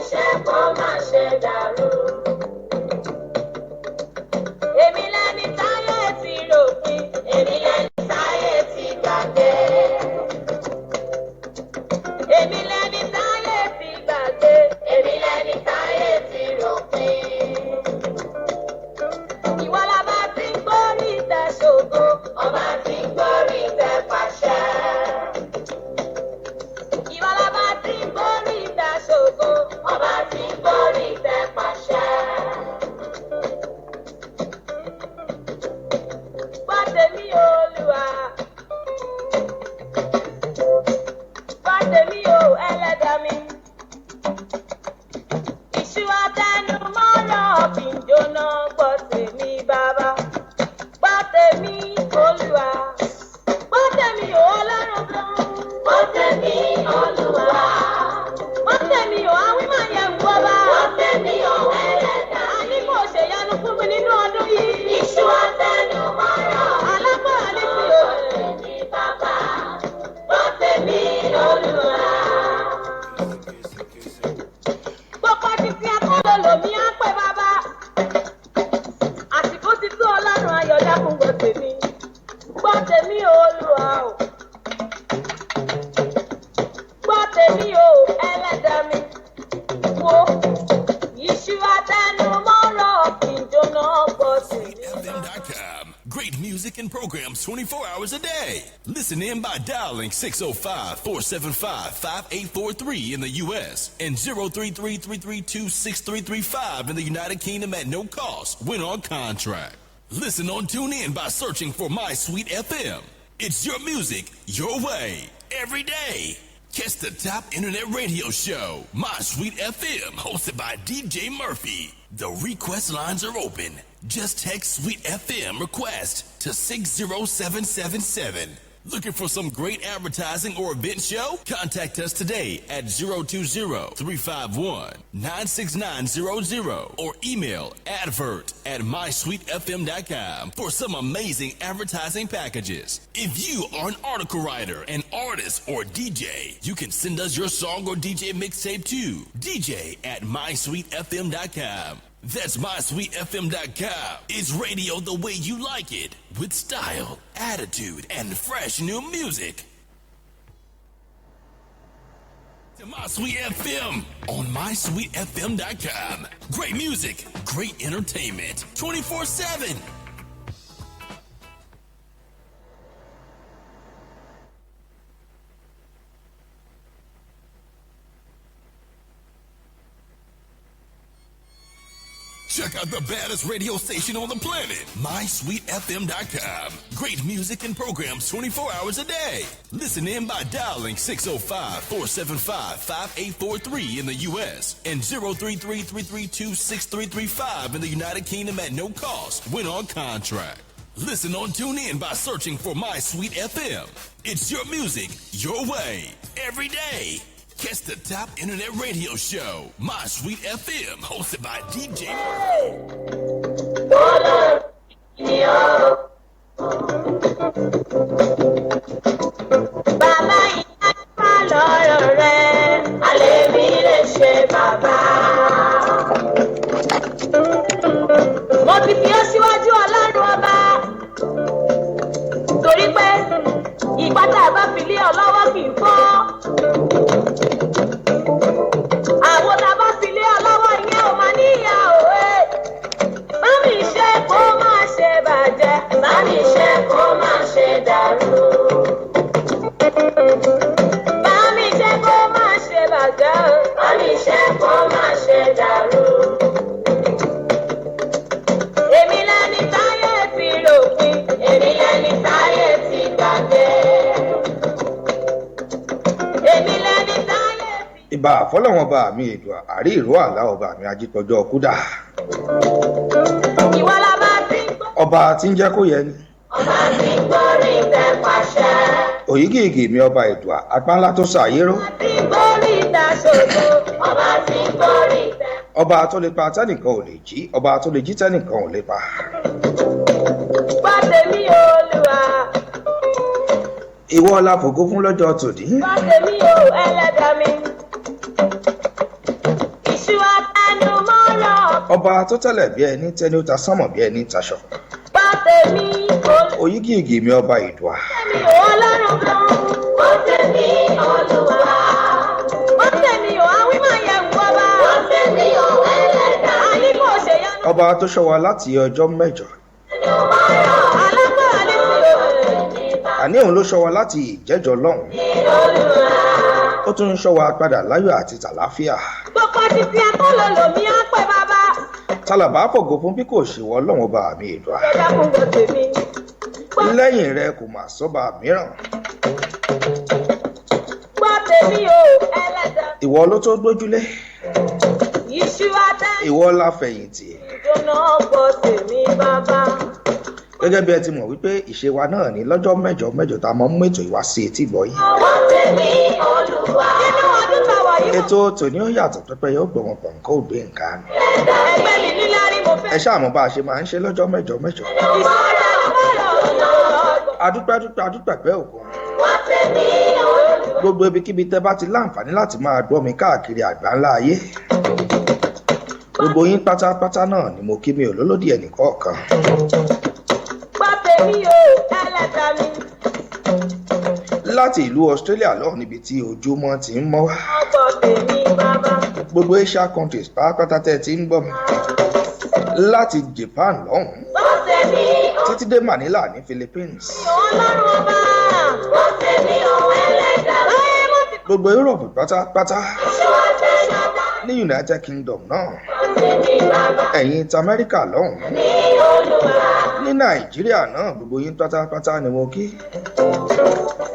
ṣe kó má ṣe dàrú. Èmi lẹni táyé ti ròpin, èmi lẹni táyé ti gbàgbé. Èmi lẹni táyé ti gbàgbé, èmi lẹni táyé ti ròpin. Ìwọ la bá ti ń gbórí tẹ ṣògo, ọba ti ń gbórí tẹ pàṣẹ. Ìwọ la bá ti ń gbórí tẹ ṣògo, ọba ti ń gbórí tẹ pàṣẹ. Gbọ́ tèmi Olúwa, gbọ́ tèmi o Ẹlẹ́dàá mi. Iṣu atẹnumọ́rọ̀ kì í jóná, gbọ́ tèmi bàbá. Gbọ́ tèmi Olúwa, gbọ́ tèmi o Ọlọ́run kan. Gbọ́ tèmi Olúwa, gbọ́ tèmi o Awímáyẹ̀wò ọba. Gbọ́ tèmi o Ẹlẹ́dàá. A ní kò ṣèyanu fún mi nínú ọdún yìí. Iṣu atẹnumọ́rọ̀ alágbára ní ti o. Gbọ́ tèmi bàbá, gbọ́ tèmi Olúwa. Gbogbo títí akọ́lọ́ lòmí á pẹ́ bàbá. Àsìkò ti tó Ọlọ́run ayọ̀ dákun gbọ́ tèmi. Gbọ́ tèmi Olúwa o. Gbọ́ tèmi o Ẹlẹ́dàá mi. Wo iṣu atẹnumọ́rọ̀ kì í jóná, gbọ́ tèmi. FM.com. Great music and programs 24 hours a day. Listen in by dialing 605-475-5843 in the U.S. and 033-332-6335 in the United Kingdom at no cost when on contract. Listen on TuneIn by searching for My Sweet FM. It's your music, your way, every day. Catch the top internet radio show, My Sweet FM, hosted by DJ Murphy. The request lines are open. Just text Sweet FM request to 60777. Looking for some great advertising or event show? Contact us today at 020-351-96900 or email advert@mysweetfm.com for some amazing advertising packages. If you are an article writer, an artist, or DJ, you can send us your song or DJ mixtape to dj@mysweetfm.com. That's mysweetfm.com. It's radio the way you like it, with style, attitude, and fresh new music. To My Sweet FM on mysweetfm.com. Great music, great entertainment, 24/7. Check out the baddest radio station on the planet, mysweetfm.com. Great music and programs 24 hours a day. Listen in by dialing 605-475-5843 in the U.S. and 033-332-6335 in the United Kingdom at no cost when on contract. Listen on TuneIn by searching for My Sweet FM. It's your music, your way, every day. Catch the top internet radio show, My Sweet FM, hosted by DJ Bàbá ìyá bá lọ́rọ̀ rẹ̀, alẹ́ mi lè ṣe bàbá. Mo ti fi ọ́ síwájú Ọlọ́run ọba, torí pé ìgbà tá a bá fi lé ọ lọ́wọ́ kì í fọ́. Àwọn tá a bá fi lé ọ lọ́wọ́ ìyẹn ò máa níyà òwe. Bá mi ṣe kó má ṣe bàjẹ́, bá mi ṣe kó má ṣe dàrú. Bá mi ṣe kó má ṣe bàjẹ́, bá mi ṣe kó má ṣe dàrú. Èmi lẹni táyé ti ròpin, èmi lẹni táyé ti gbàgbé. Èmi lẹni táyé ti. Ìbà fọlọ́wọ́n bá mi ètò àrí ìró àlá ọba mi ajípọ̀jọ́ kúdà. Ìwọ la máa ti gbọ́. Ọba tí ń jẹ́ kó yẹ ni. Ọba ti gbórí tẹ pàṣẹ. Òyígìgì mi ọba ètò apá ńlá tó ṣàyérò. Ọba ti gbórí tẹ ṣògo. Ọba ti gbórí tẹ. Ọba tó lè pa tẹ́nìkan ò lè jí, ọba tó lè jí tẹ́nìkan ò lè pa. Gbọ́ tèmi Olúwa. Ìwọ la fògo fún lọ́jọ́ tòní. Gbọ́ tèmi o Ẹlẹ́dàá mi. Iṣu ọba tó tẹ́lẹ̀ bí ẹni tẹ́ni ó ta sánmọ̀ bí ẹni taṣọ. Gbọ́ tèmi oyígígì mi ọba ìdùà. tèmi ò ọlọ́run kan. Gbọ́ tèmi olúwa. Gbọ́ tèmi ò awímọ̀ yẹ̀ wù ọba. Gbọ́ tèmi ò ẹlẹ́dà. Àní kò ṣe yánu. ọba tó ṣọ́ wa láti ọjọ́ mẹ́jọ. Alágbára ní ti àní òun ló ṣọ́ wa láti ìjẹ́jọ́ lọ́hùn. ó tún ń ṣọ́ wa padà láyọ̀ àti tàlàáfíà. gbogbo títí akọ́lọ́lọ́ mi á pẹ́ bàbá. tálàbà fògo fún bí kò ṣe wọ́ lọ́wọ́ ọba mi ìdùà. Ẹ dákun gbọ́ tèmi. lẹ́yìn rẹ kò mà sọ́ba mìíràn. Gbọ́ tèmi ò ẹlẹ́dà. ìwọ ló tó gbójúlé. Iṣu adá. ìwọ la fẹ̀yìntì. Ìjọna gbọ́ tèmi bàbá. gẹ́gẹ́ bí ẹ ti mọ̀ wípé ìṣe wa náà ní lọ́jọ́ mẹ́jọ mẹ́jọ tá a máa ń mú ètò ìwá sí etí gbọ́ yìí. Gbọ́ tèmi olúwa. Nínú ọdún táwa yìí. ètò tòní ó yàtọ̀ pẹ́pẹ́ yóò gbọ̀wọ̀n pọ̀ nǹkan ò gbé nǹkan. Ẹgbẹ́ mi níláárí mo fẹ́. ẹ ṣáà mọ̀ bá a ṣe máa ń ṣe lọ́jọ́ mẹ́jọ mẹ́jọ. Ìṣọ́ra lọ́rọ̀. adúpẹ́ pẹ́ òkun. Gbọ́ tèmi olúwa. gbogbo ibikíbi tẹ́ bá ti láǹfààní láti máa gbọ́ mi káàkiri àgbáńlá ayé. gbogbo yín pátápátá náà ni mo kí mi ò lólódì ẹnìkọ̀ọ̀kan. Gbọ́ tèmi ò ẹlẹ́dà mi. láti ìlú Australia lọ́hùn níbi tí ojúmọ́ ti ń mọ́ wá. Gbọ́ tèmi bàbá. gbogbo Asia countries pátápátá tẹ́ ti ń gbọ́ mi. láti Japan lọ́hùn Gbọ́ tèmi títí dé Manila ní Philippines. ọlọ́run ọba. Gbọ́ tèmi ò ẹlẹ́dà. Láyé mo ti gbogbo Europe pátápátá ṣọ́ọ̀ṣẹ́ ṣọ́ọ̀ṣẹ́. ní United Kingdom náà. Tèmi bàbá. ẹ̀yin ti Amẹ́ríkà lọ́hùn. Ní olúwa. ní Nàìjíríà náà gbogbo yín pátápátá ni mo kí.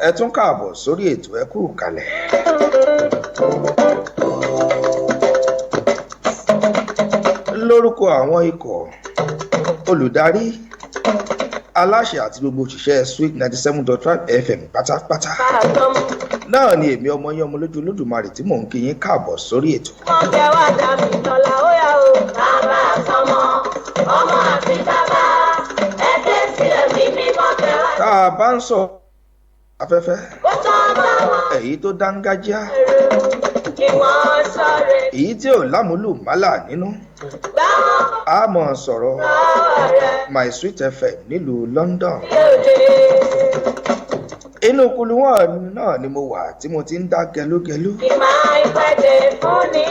ẹ tún káàbọ̀ sórí ètò ẹ kú kalẹ̀. lórúkọ àwọn ikọ̀ olùdarí aláṣẹ àti gbogbo òṣìṣẹ́ Sweet 97.5 FM pátápátá Bàtọ́mù. náà ni èmi ọmọ yín ọmọ lójú Olódùmarè tí mò ń kí yín káàbọ̀ sórí ètò. Wọ́n jẹ́ wá dá mi lọ́la ó yá o. Bàbá àtọmọ, ọmọ àti bàbá, ẹ dé sí ẹ̀mí mímọ́ tẹ́ wá. tá a bá ń sọ afẹ́fẹ́ Ó tán bá wọn èyí tó dángájíá èrò kí wọ́n sọ̀rọ̀. èyí tí ò lámúlùmálà nínú Gbá wọn a mọ̀ sọ̀rọ̀ lọ́wọ́ rẹ̀ My Sweet FM nílùú London. lóde. inú kuluwọ́n náà ni mo wà tí mo ti ń dá gẹlúgẹlú. Kì máa ń pẹ́jẹ fún ni.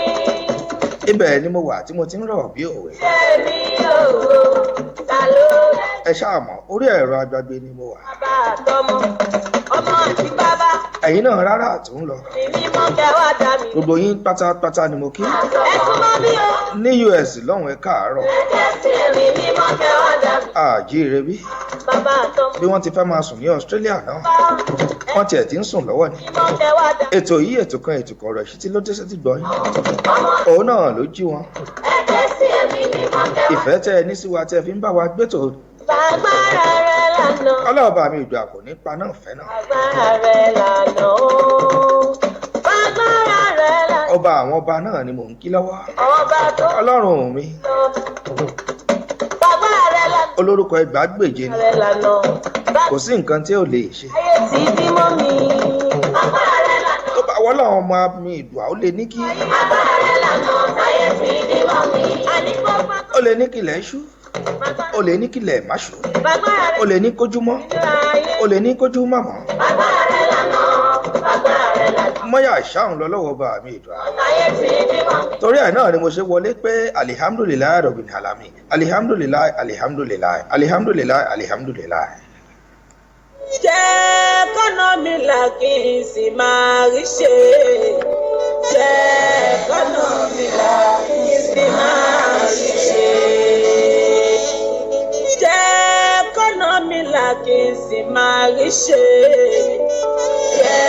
ibẹ̀ ni mo wà tí mo ti ń rọ̀ bí òwe. Ṣé mi ò wò? Ta ló rẹ̀? ẹ ṣáà mọ̀ orí ẹ̀rọ agbágbé ni mo wà. Bàbá àtọmọ, ọmọ àti bàbá, ẹ̀yin náà rárá tó ń lọ. ẹ̀mí mímọ́ tẹ́ wá dá mi. gbogbo yín pátápátá ni mo kí. Ẹ súnmọ́ bí o. ní US lọ́hùn ẹ káàárọ̀. Ẹ̀mí mímọ́ tẹ́ wá dá mi. àjíire bí. Bàbá àtọmọ, bí wọ́n ti fẹ́ máa sùn ní Australia náà wọ́n tiẹ̀ ti ń sùn lọ́wọ́ ni. mímọ́ tẹ́ wá dá mi. ètò yìí ètò kan ètò kan rẹ̀ sí ti ló dé sétí gbọ́ yín. òun náà ló jí wọn. Ẹ̀jẹ̀ sí ẹ̀mí mímọ́ tẹ́ wá. ìfẹ́ tẹ́ ẹ ní sí wa tẹ́ ẹ fi ń bá wa gbẹ́tò. Bàgbára rẹ̀ lànà. ọlọ́ọ̀bá mi ìjọ àpò nípa náà fẹ́ náà. Bàgbára rẹ̀ lànà o. Bàgbára rẹ̀ lànà. ọba àwọn ọba náà ni mò ń kí lọ́wọ́. Ọba tó ọlọ́run mi lọ. Bàgbára rẹ̀ lànà. olórúkọ ẹgbàágbèje ni Rẹ̀ lànà. kò sí nǹkan tí ò lè ṣe. Ayé tí bí mọ́ mi. Bàgbára rẹ̀ lànà. tó bá wọ́n lọ́wọ́ ọmọ mi ìdùà ó lè ní kí Bàgbára rẹ̀ lànà. Ayé tí bí mọ́ mi. Àníkó ó lè ní kílẹ̀ ṣú ó lè ní kílẹ̀ má ṣú bàgbára ó rẹ̀ lè ní kójú mọ́ ayé. ó lè ní kójú mọ̀mọ́. Bàgbára rẹ̀ lànà. Bàgbára rẹ̀ lànà. mọ́yà ṣáhùn lọ lọ́wọ́ ọba mi ìdùà. Ayé tí bí mọ́ mi. torí ẹ̀ náà ni mo ṣe wọlé pé alihamdulilayi rabbil alamin alihamdulilayi alihamdulilayi alihamdulilayi alihamdulilayi. Jẹ́ kọ́nà mi là kí n sì máa rí ṣe. Jẹ́ kọ́nà mi là kí n sì máa rí ṣe. Jẹ́ kọ́nà mi là kí n sì máa rí ṣe. Jẹ́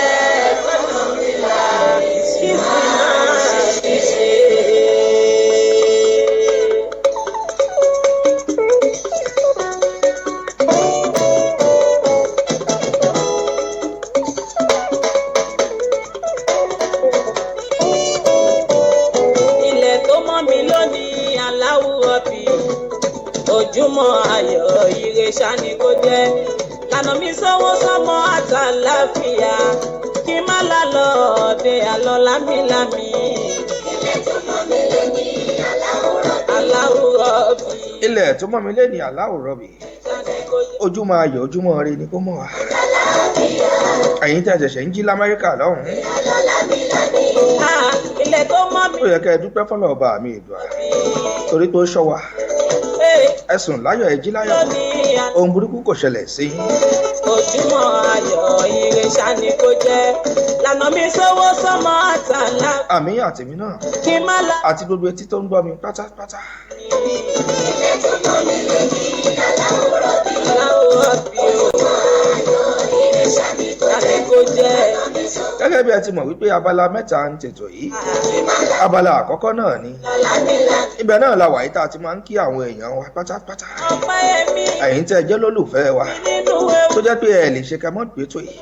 kọ́nà mi là kí n sì máa rí ṣe. Ilẹ̀ tó mọ́ mi lónìí aláwùrọ̀ bí ojúmọ́ ayọ̀ ire ṣáni kó jẹ́ lànà mi sọ́wọ́ sọ́mọ́ àtàláfíà kí má lálọ́ ọ̀dẹ àlọ́ lámìlámì. Ilẹ̀ tó mọ́ mi lónìí aláwùrọ̀ bí aláwòrán ilẹ̀ tó mọ́ mi lé ní aláwòrán bì ojúmọ́ ayọ̀ ojúmọ́ ire ni kó mọ̀ wá ẹ̀yin tẹ́ ṣẹ̀ṣẹ̀ ń jí lamẹ́ríkà lọ́hùn-ún ilẹ̀ tó mọ́ mi ó yẹ kẹ́ ẹ dúpẹ́ fọ́lọ́ ọba mi ìdùà torí tó ṣọ́ wa ẹ sùn láyọ̀ ẹ jí láyọ̀ ohun burúkú kò ṣẹlẹ̀ sí yín. ojúmọ́ ayọ̀ ire ṣáni kó jẹ́ lànà mi sówó sọmọ àtàlà. àmì àtìmí náà kí n má la. àti gbogbo etí tó ń gbọ́ mi pátápátá. ilẹ̀ tó mọ́ mi lé ní aláwòrán bí o ṣáni kó jẹ́. gẹ́gẹ́ bí ẹ ti mọ̀ wípé abala mẹ́ta ń tètò yìí abala àkọ́kọ́ náà ni ibẹ̀ náà la wà yìí tá a ti máa ń kí àwọn èèyàn wa pátápátá ọpẹ́ ẹ̀mí ẹ̀yin tẹ́ ẹ jẹ́ lólùfẹ́ wa nínú ewu. tó jẹ́ pé ẹ lè ṣe kẹ́mọ́ gbẹ́tò yìí.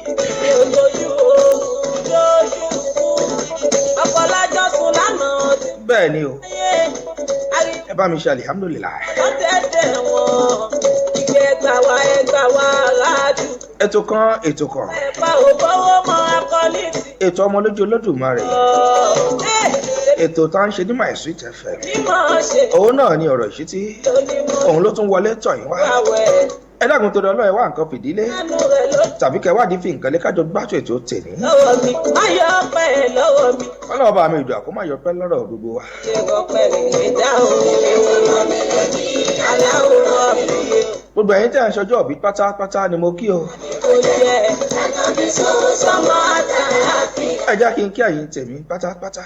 ọ̀pọ̀lájọ́ sùn lánàá. bẹ́ẹ̀ ni o ẹ bá mi ṣe alihamudulilayi. lọ́tẹ̀ẹ̀dẹ̀ wọn ìgbẹ́gbà wa ráàdù. ètò kan ẹ̀pà ò bọ́wọ́ mọ akọ́lítì. ètò ọmọ lójú olódùmarè ètò tá à ń ṣe ní My Sweet FM mímọ́ ṣe òun náà ni ọ̀rọ̀ ìṣítí onímọ̀ òun ló tún wọlé tọ̀yìn wá àwẹ̀ ẹ dákun tó dọ́lọ́ ẹ wá nǹkan fìdílé nánú rẹ̀ ló tàbí kẹwàádìí fi nǹkan lé kájọ gbájú ètò tèmi lọ́wọ́ mi ayọ̀ ọpẹ́ ẹ̀ lọ́wọ́ mi. ọlọ́ọ̀bá mi ìdùn àkómọ ayọ̀pẹ́ lọ́rọ̀ gbogbo wa. ṣé ọpẹ́ rẹ̀ lè dá òun aláwòrán bí gbogbo ẹ̀yin tẹ́ ẹ̀ ń ṣọjọ́ òbí pátápátá ni mo kí o. o jẹ́ sọmọ àtàlà fi. ẹ já kí n kí ẹ̀yin tèmi pátápátá.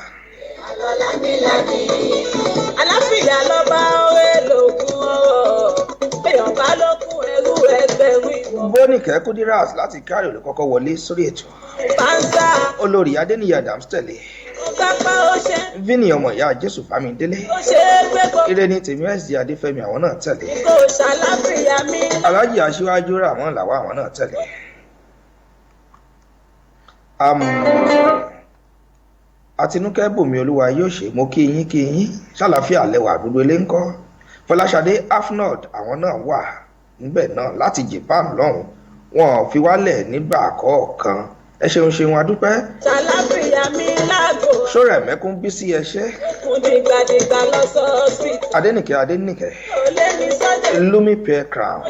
aláfíà lọ́ba ọ̀rẹ́ lògùn ọ̀rọ̀ èèyàn bá lókun ẹrú ẹgbẹ̀rún ìwọ̀n. Bóníkẹ́ Kúdírát láti Kárí ló kọ́kọ́ wọlé sórí ètò. pàǹsá olórí Adéníyì Adams tẹ̀lé. ọ̀gápá ó ṣe Vini ọmọ ìyá Jésù Bámidélé. ó ṣe é gbé kó Ire ní tèmi SD Adéfẹ́mi àwọn náà tẹ̀lé. kó ṣàlàfíà mi. Aláàjì Aṣíwájú Ràmọ́n Làwá àwọn náà tẹ̀lé. Àtinúkẹ́ Bùnmi Olúwa yóò ṣe mo kí yín ṣàlàfíà lẹ́wà gbogbo ilé ńkọ́. Fọláṣadé Afnod àwọn náà wà níbẹ̀ náà láti Japan lọ́hùn wọn fi wálẹ̀ nígbà kọ̀ọ̀kan ẹ ṣeun adúpẹ́. ṣàlàfíà mi lágbo. Ṣórẹ̀ mẹ́kún bí sí ẹṣẹ́. kún dìgbàdìgbà lọ sọ́ọ́sì. Adénìkẹ́ ò lé mi sọ́jà. Lumi Pear Crown.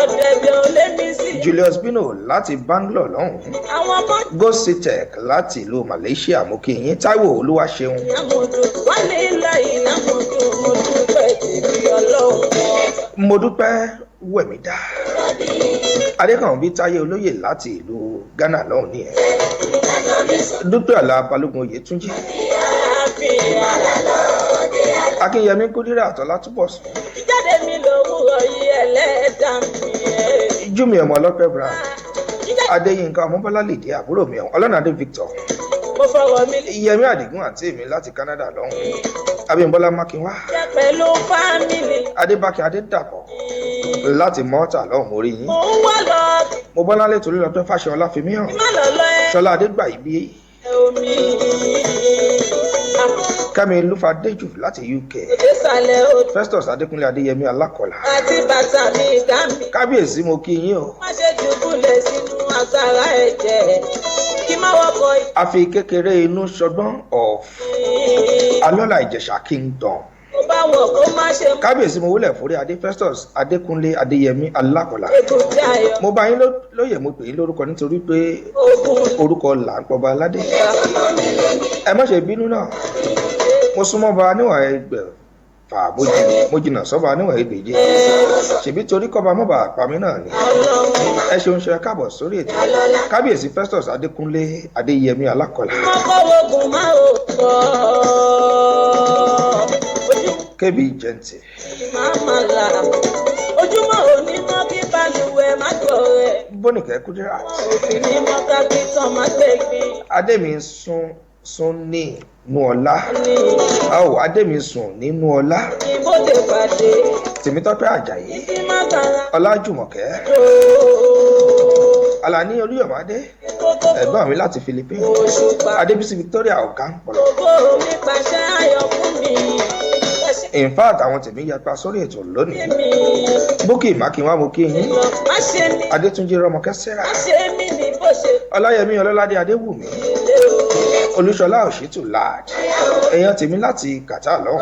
ọ̀dẹ̀dẹ̀ ò lé mi sí. Julius Bino láti Bangalore lọ́hùn. àwọn ọmọ Gositech láti ìlú Malaysia mo kí yín. Táíwò Olúwaṣeun. ìyàmùdù wọ́n ní ilẹ̀ ìlàmùdù mo dúpẹ́ tèmi ọlọ́run. Mo dúpẹ́ Wẹ̀mídà. Adékànbí Táyé Olóyè láti ìlú Ghana lọ́hùn ní ẹ̀. Dúpẹ́ Àlà Balógun Oyètúnjí. Akínyẹmí Kúdírát Ọlátúbọ̀sún. ìjáde mi lòwúrọ̀ yìí ẹlẹ́dàá mi. Júmi ọmọ ọlọ́pẹ́ Brown. Adéyínká Ọmọbọ́lá Lèdí àbúrò mi Ọlọ́nàdé Victor. mo fọwọ́ mi Yẹmí Àdìgún àǹtí mi láti Canada lọ́hùn. Abímbọ́lá Mákinwá. jẹ́ pẹ̀lú fámìlì. Adébákẹ́ Adédàpọ̀ láti Malta lọ́hùn orí yín. mo ń wá lọ Mo bọ́lá lè torí lọ́pẹ́ Fáṣọlá Fẹ́mi hàn. má lọ lọ ẹ Ṣọlá Adégbàyí omi. Kẹ́mi Lúfadéjù láti UK. ìsàlẹ̀ odò Festus Adékúnlé Adéyẹmí Alákọ̀ọ́lá. àti bàtà mi ìdá mi. Kábíyèsí mo kí yín o. má ṣe dùbúlẹ̀ sínú agbára ẹ̀jẹ̀ kí má wọ́pọ̀ A fi kékeré inú ṣọgbọ́n of Alọ́lá Ìjẹ̀ṣà Kingdom. mo bá wọ̀ kó má ṣe mú Kábíyèsí mo wúlẹ̀ fúrí Adé Festus Adékúnlé Adéyẹmí Alákọ̀ọ́lá. èbúté ayọ̀ Mo bá yín lóye mo pè yín lórúkọ nítorí pé ogun orúkọ là ń pọba aládé. Ẹ má ṣe bínú náà. Mo súnmọ́ ba níwọ̀n ẹgbẹ̀fà mo jìnnà sọ́ba níwọ̀n ẹgbẹ̀je. Ṣèbí torí kọ́ba mọ́ba àpamí náà ni. ọlọ́run Ẹ ṣeun ṣe káàbọ̀ sórí ètò. Kábíyèsí Festus Adékúnlé Adéyẹmí Alákọ̀ọ́lá. mọ́kọ́wọ́gùn má ò pọ̀ ojú Kébì Jẹ́ǹtì. máa ma là ojúmọ́ òní mọ́ kí balùwẹ̀ má tọ̀ rẹ̀ Bóníkẹ́ Kúdírát. òfin ní mọ́ká kí tán má gbẹ̀gbìn Adémi sún nínú ọlá. Adémi sùn nínú ọlá. ìbòdè pàdé Tèmítọ́pẹ́ Àjàyí. ìdí má gbára Ọlájùmọ̀kẹ́. Àlàní Olúyọ̀mádé. kókó Ẹ̀gbọ́n mi láti Philippines. òṣùpá Adébísí Victoria Ọ̀gáǹpọ̀lọ̀. gbogbo mi pàṣẹ ayọ̀ fún mi ẹṣin In fact àwọn tèmi yapa sórí ètò lónìí. mi Búkì Mákinwá mo kí yín. má ṣe mí Adétúnjí Rọ́mọkẹ́ Sẹ́rà. má ṣe mí ní bó ṣe Ọláyẹmí Ọlọ́ládé Adéwùmí. lè o. Olúṣọlá Òṣìtù Lad. Èèyàn tèmi láti Qatar lọ́hùn.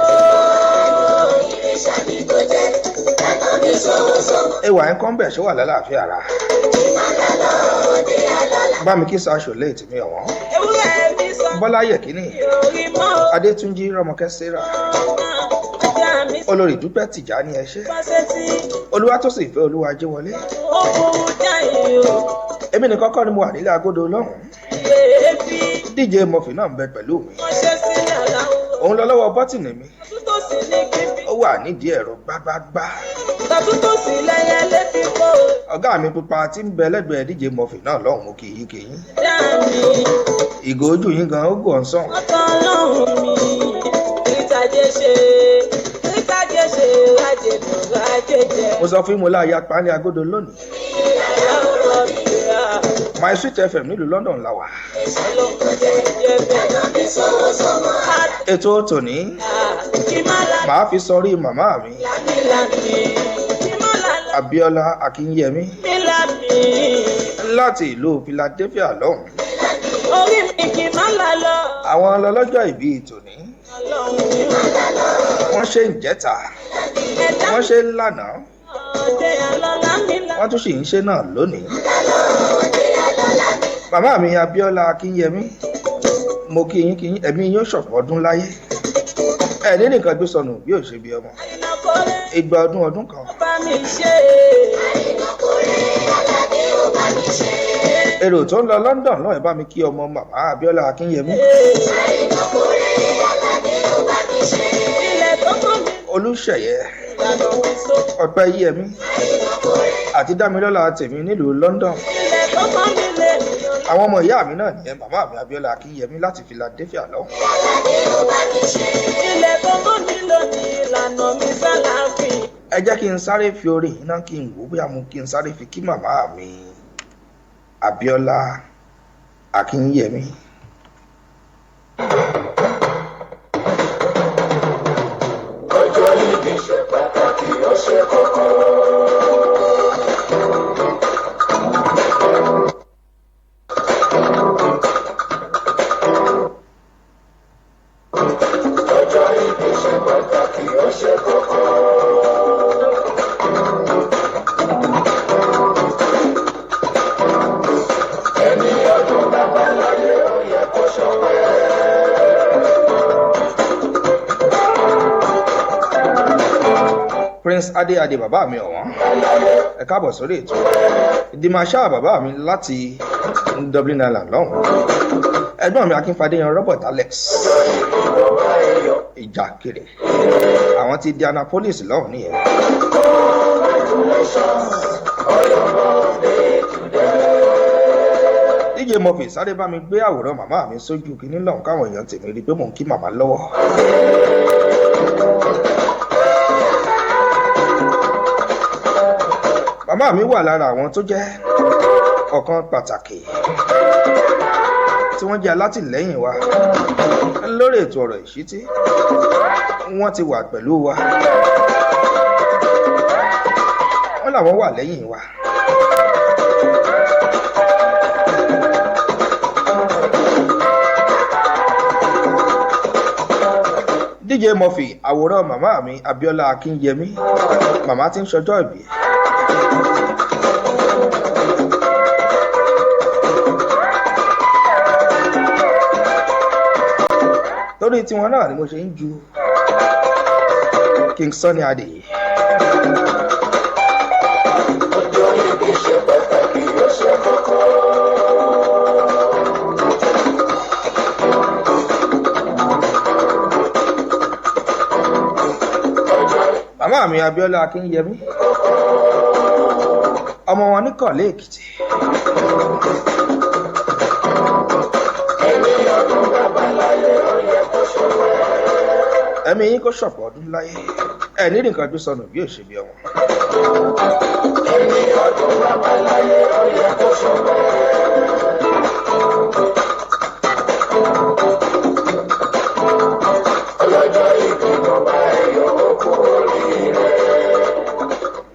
ẹwà ẹ̀ kọ́ ń bẹ̀ ṣó wà lálàáfíà ara bá mi kí sáṣọ léètì mi ọ̀wọ́n bọ́lá yẹ̀kínní adétúnjì rọmọkẹ́ sarah olórí dúpẹ́ tìjání ẹṣẹ́ olúwatósìn ìfẹ́ olúwa jẹ́wọlé èmi nìkan kọ́ ni mo wà nílé agodo lọ́hùn-ún dj murphy náà ń bẹ pẹ̀lú mi òun lọ lọ́wọ́ bọ́tìnì mi ó wà nídìí ẹ̀rọ gbágbágbá ọ̀gá mi pupa tí ń bẹ lẹ́gbẹ̀ẹ́ dj murphy náà lọ́hùn mo kì í kéyìn ìgò ojú yín gan ó gùn ọ̀sán. mo sọ fún mo láàyè apáńlé agodo lónìí my sweet fm nílùú london la wà. ètò tòní màá fi sọrí màmá mi abiola akinyemi láti ìlú philadelphia lọ́hùn. àwọn ọlọ́jọ́ ìbí tòní wọ́n ṣe ń jẹ́ta wọ́n ṣe ń lánàá wọ́n tún sì ń ṣe náà lónìí. màmá mi abiola akinyemi mo kí yín ẹ̀mí yín ṣọ̀pọ̀ ọdún láyé ẹ̀ní nìkan gbé sọnù bí ò ṣe bí ọmọ ìgbà ọdún kan. èrò tó ń lọ london náà ẹ bá mi kí ọmọ màmá abiola akinyemi olùṣeyẹ ọpẹ́yẹmí àti dámilọ́lá tèmi nílùú london. àwọn ọmọ ìyá mi náà nìyẹn màmá mi abiola akinyemi láti philadelphia lọ. ẹ jẹ́ kí n sáré fi orin yìí náà kí n wò bóyá mo kí n sáré fi kí màmá mi abiola akinyemi. ọjọ́ ìbí ṣe pàtàkì ó ṣe kókó. ọjọ́ ìbí ṣe pàtàkì ó ṣe kókó. ẹni ọdún bàbá láyé ó yẹ kó ṣọpẹ́. prince adé bàbá mi ọ̀wọ́n ẹ káàbọ̀ sórí ètò ìdìmọ̀ṣá bàbá mi láti dublin island lọ́hùn ẹ̀gbọ́n mi akínfàdéyan robert alex ìjà kiri àwọn ti di annapolis lọ́hùn nìyẹn. dj murphy sáré bá mi gbé àwòrán màmá mi sójú kínní lọ́hùn káwọn èèyàn tèmi rí i pé mò ń kí màmá lọ́wọ́. màmá mi wà lára àwọn tó jẹ́ ọ̀kan pàtàkì tí wọ́n jẹ́ alátìlẹ́yìn wa lórí ètò ọ̀rọ̀ ìṣítí wọ́n ti wà pẹ̀lú wa wọ́n làwọn wà lẹ́yìn wa. dj murphy àwòrán màmá mi abiola akinyemi màmá tí ń ṣọjọ́ ìbí. torí tiwọn náà ni mo ṣe ń ju king sunny adé. ọjọ́ ìbí ṣe pàtàkì ó ṣe kókó. màmá mi abiola akinyemi ọmọ wọn ní kọ̀lé èkìtì. ẹni ọdún bàbá láyé ó yẹ kó ṣọpẹ́. ẹ̀mí yín kó ṣọ̀pọ̀ ọdún láyé ẹ̀ ní nǹkan tó sọnù bí òṣèbí ọmọ. ẹni ọdún bàbá láyé ó yẹ kó ṣọpẹ́. ọlọ́jọ́ ìbí bàbá ẹ̀yọ́ ó kú oríire.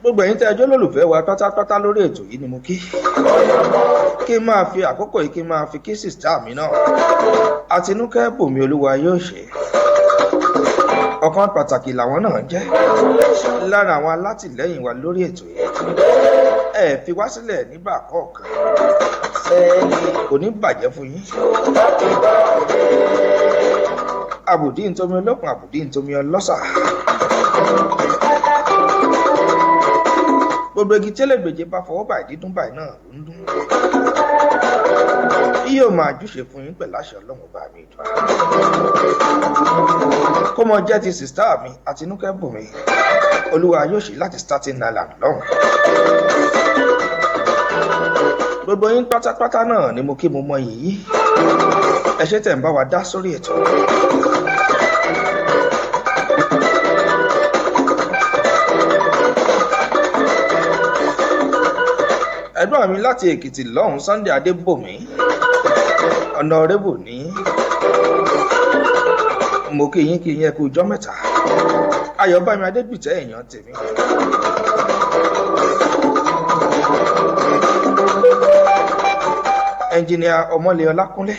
gbogbo ẹ̀yin tẹ́ ẹjọ́ lólùfẹ́ wa pátápátá lórí ètò yìí ni mo kí. kí n máa fi àkókò yìí kí n máa fi kí sìstá mi náà àtinúkẹ́ bòmí olúwa yóò ṣe ọ̀kan pàtàkì làwọn náà jẹ́ lára àwọn alátìlẹ́yìn wa lórí ètò yìí. Ẹ fi wá sílẹ̀ nígbà kọ̀ọ̀kan, kò ní bàjẹ́ fún yín. Àbùdí ntomi olókun, àbùdí ntomi ọlọ́sà. Gbogbo igi tẹ́lẹ̀gbèje bá fọwọ́ báyìí dídún báyìí náà ló ń dún. Bí yóò máa júṣe fún yín pẹ̀lú àṣẹ Ọlọ́run bá mi dùn. Kó mọ jẹ́ ti sìstá mi Àtinúkẹ́ Bùnmi, Olúwa yóò ṣe láti Staten Island lọ́hùn. Gbogbo yín pátápátá náà ni mo kí mo mọ yìí. Ẹ ṣé tẹ̀ ń bá wa dá sórí ètò. Ẹ̀gbọ́n mi láti Èkìtì lọ́hùn Sunday Adébòmí, Honorable ní mo kí yín ẹ kú ọjọ́ mẹ́ta. Ayọ̀bámi Adégbìtẹ́ èèyàn tèmi. Ẹnjìnìà Ọmọlé Ọlákúnlé.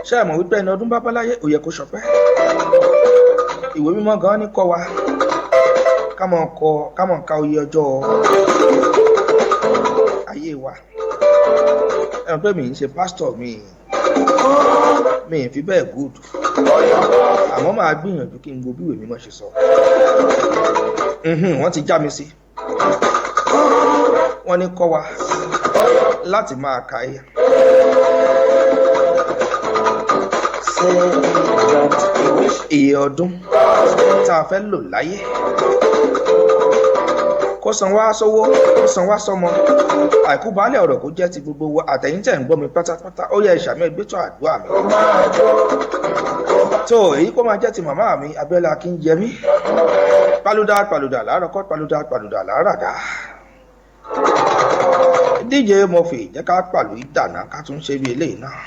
Ṣé ẹ mọ̀ wípé ẹni ọdún bábáláyé ò yẹ kó ṣọpẹ́? Ìwé mímọ́ gan ní kọ́ wa ká mọ̀ ká oyè ọjọ́ ayé wa. Ẹ mọ̀ pé mi ń ṣe pásítọ̀ mi ì fi bẹ́ẹ̀ gùdù, àmọ́ máa gbìyànjú kí n gbọ́ bí ìwé mímọ́ ṣe sọ. Wọ́n ti já mi sí. Wọ́n ní kọ́ wa láti máa ka ayé. Iye ọdún tá a fẹ́ lò láyé, kó san wá sówó, kó san wá sọmọ, àìkú baálẹ̀ ọ̀rọ̀ kó jẹ́ ti gbogbo wa. Àtẹ̀yìntẹ̀ ń gbọ́ mi pátápátá, ó yẹ ìṣàmì ìgbésọ̀ àdúrà mi. Tó èyí kó máa jẹ́ ti màmá mi Abíọ́lá Akínyẹmí. Pàlùdà láàárọ̀ kọ́, pàlùdà láàràdà. DJ Murphy jẹ́ ká pàlù ìdáná ká tún ṣe bí eléyìí náà.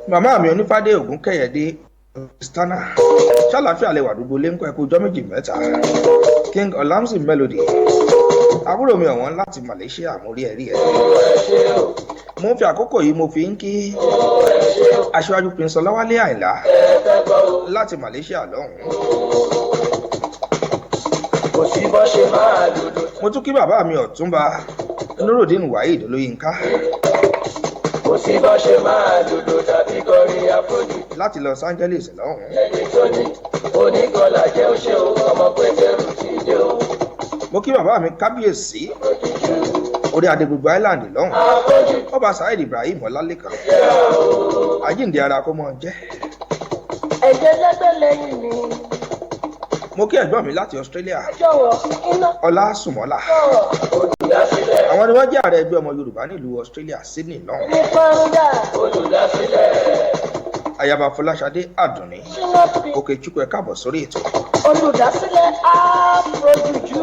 Màmá mi Onífádé Ògúnkẹ́yẹdé Stana, ṣàlàáfíà lẹwà gbogbo lé ń kọ́ ẹkú ọjọ́ méjì mẹ́ta. King Olamsi Melody, àbúrò mi ọ̀wọ́n láti Malaysia, mo rí ẹ̀rí ẹ̀. Mo ń fi àkókò yìí mo fi ń kí Aṣíwájú Prince Ọláwálé Àyìnlá láti Malaysia lọ́hùn. Mo tún kí bàbá mi Ọ̀túnba Nurudeen Waheed Olóyínká láti Los Angeles lọ́hùn. Mo kí bàbá mi Kábíyèsí orí adé gbogbo Island lọ́hùn, Ọba Saheed Ibrahim Ọlálékan, àjíǹde ara kó mọ́ jẹ́. Ẹ̀jẹ̀ lẹ́gbẹ̀ lẹ́yìn mi. Mo kí ẹ̀gbọ́n mi láti Australia, Ọlá Sùmọ́lá. Àwọn ni wọ́n jẹ́ ààrẹ ẹgbẹ́ ọmọ Yorùbá nílùú Australia, Sydney lọ́hùn. Ayaba Fọláṣadé Àdùnní Òkèchukwu, ẹ káàbọ̀ sórí ètò. Olùdásílẹ̀ Afrojuju.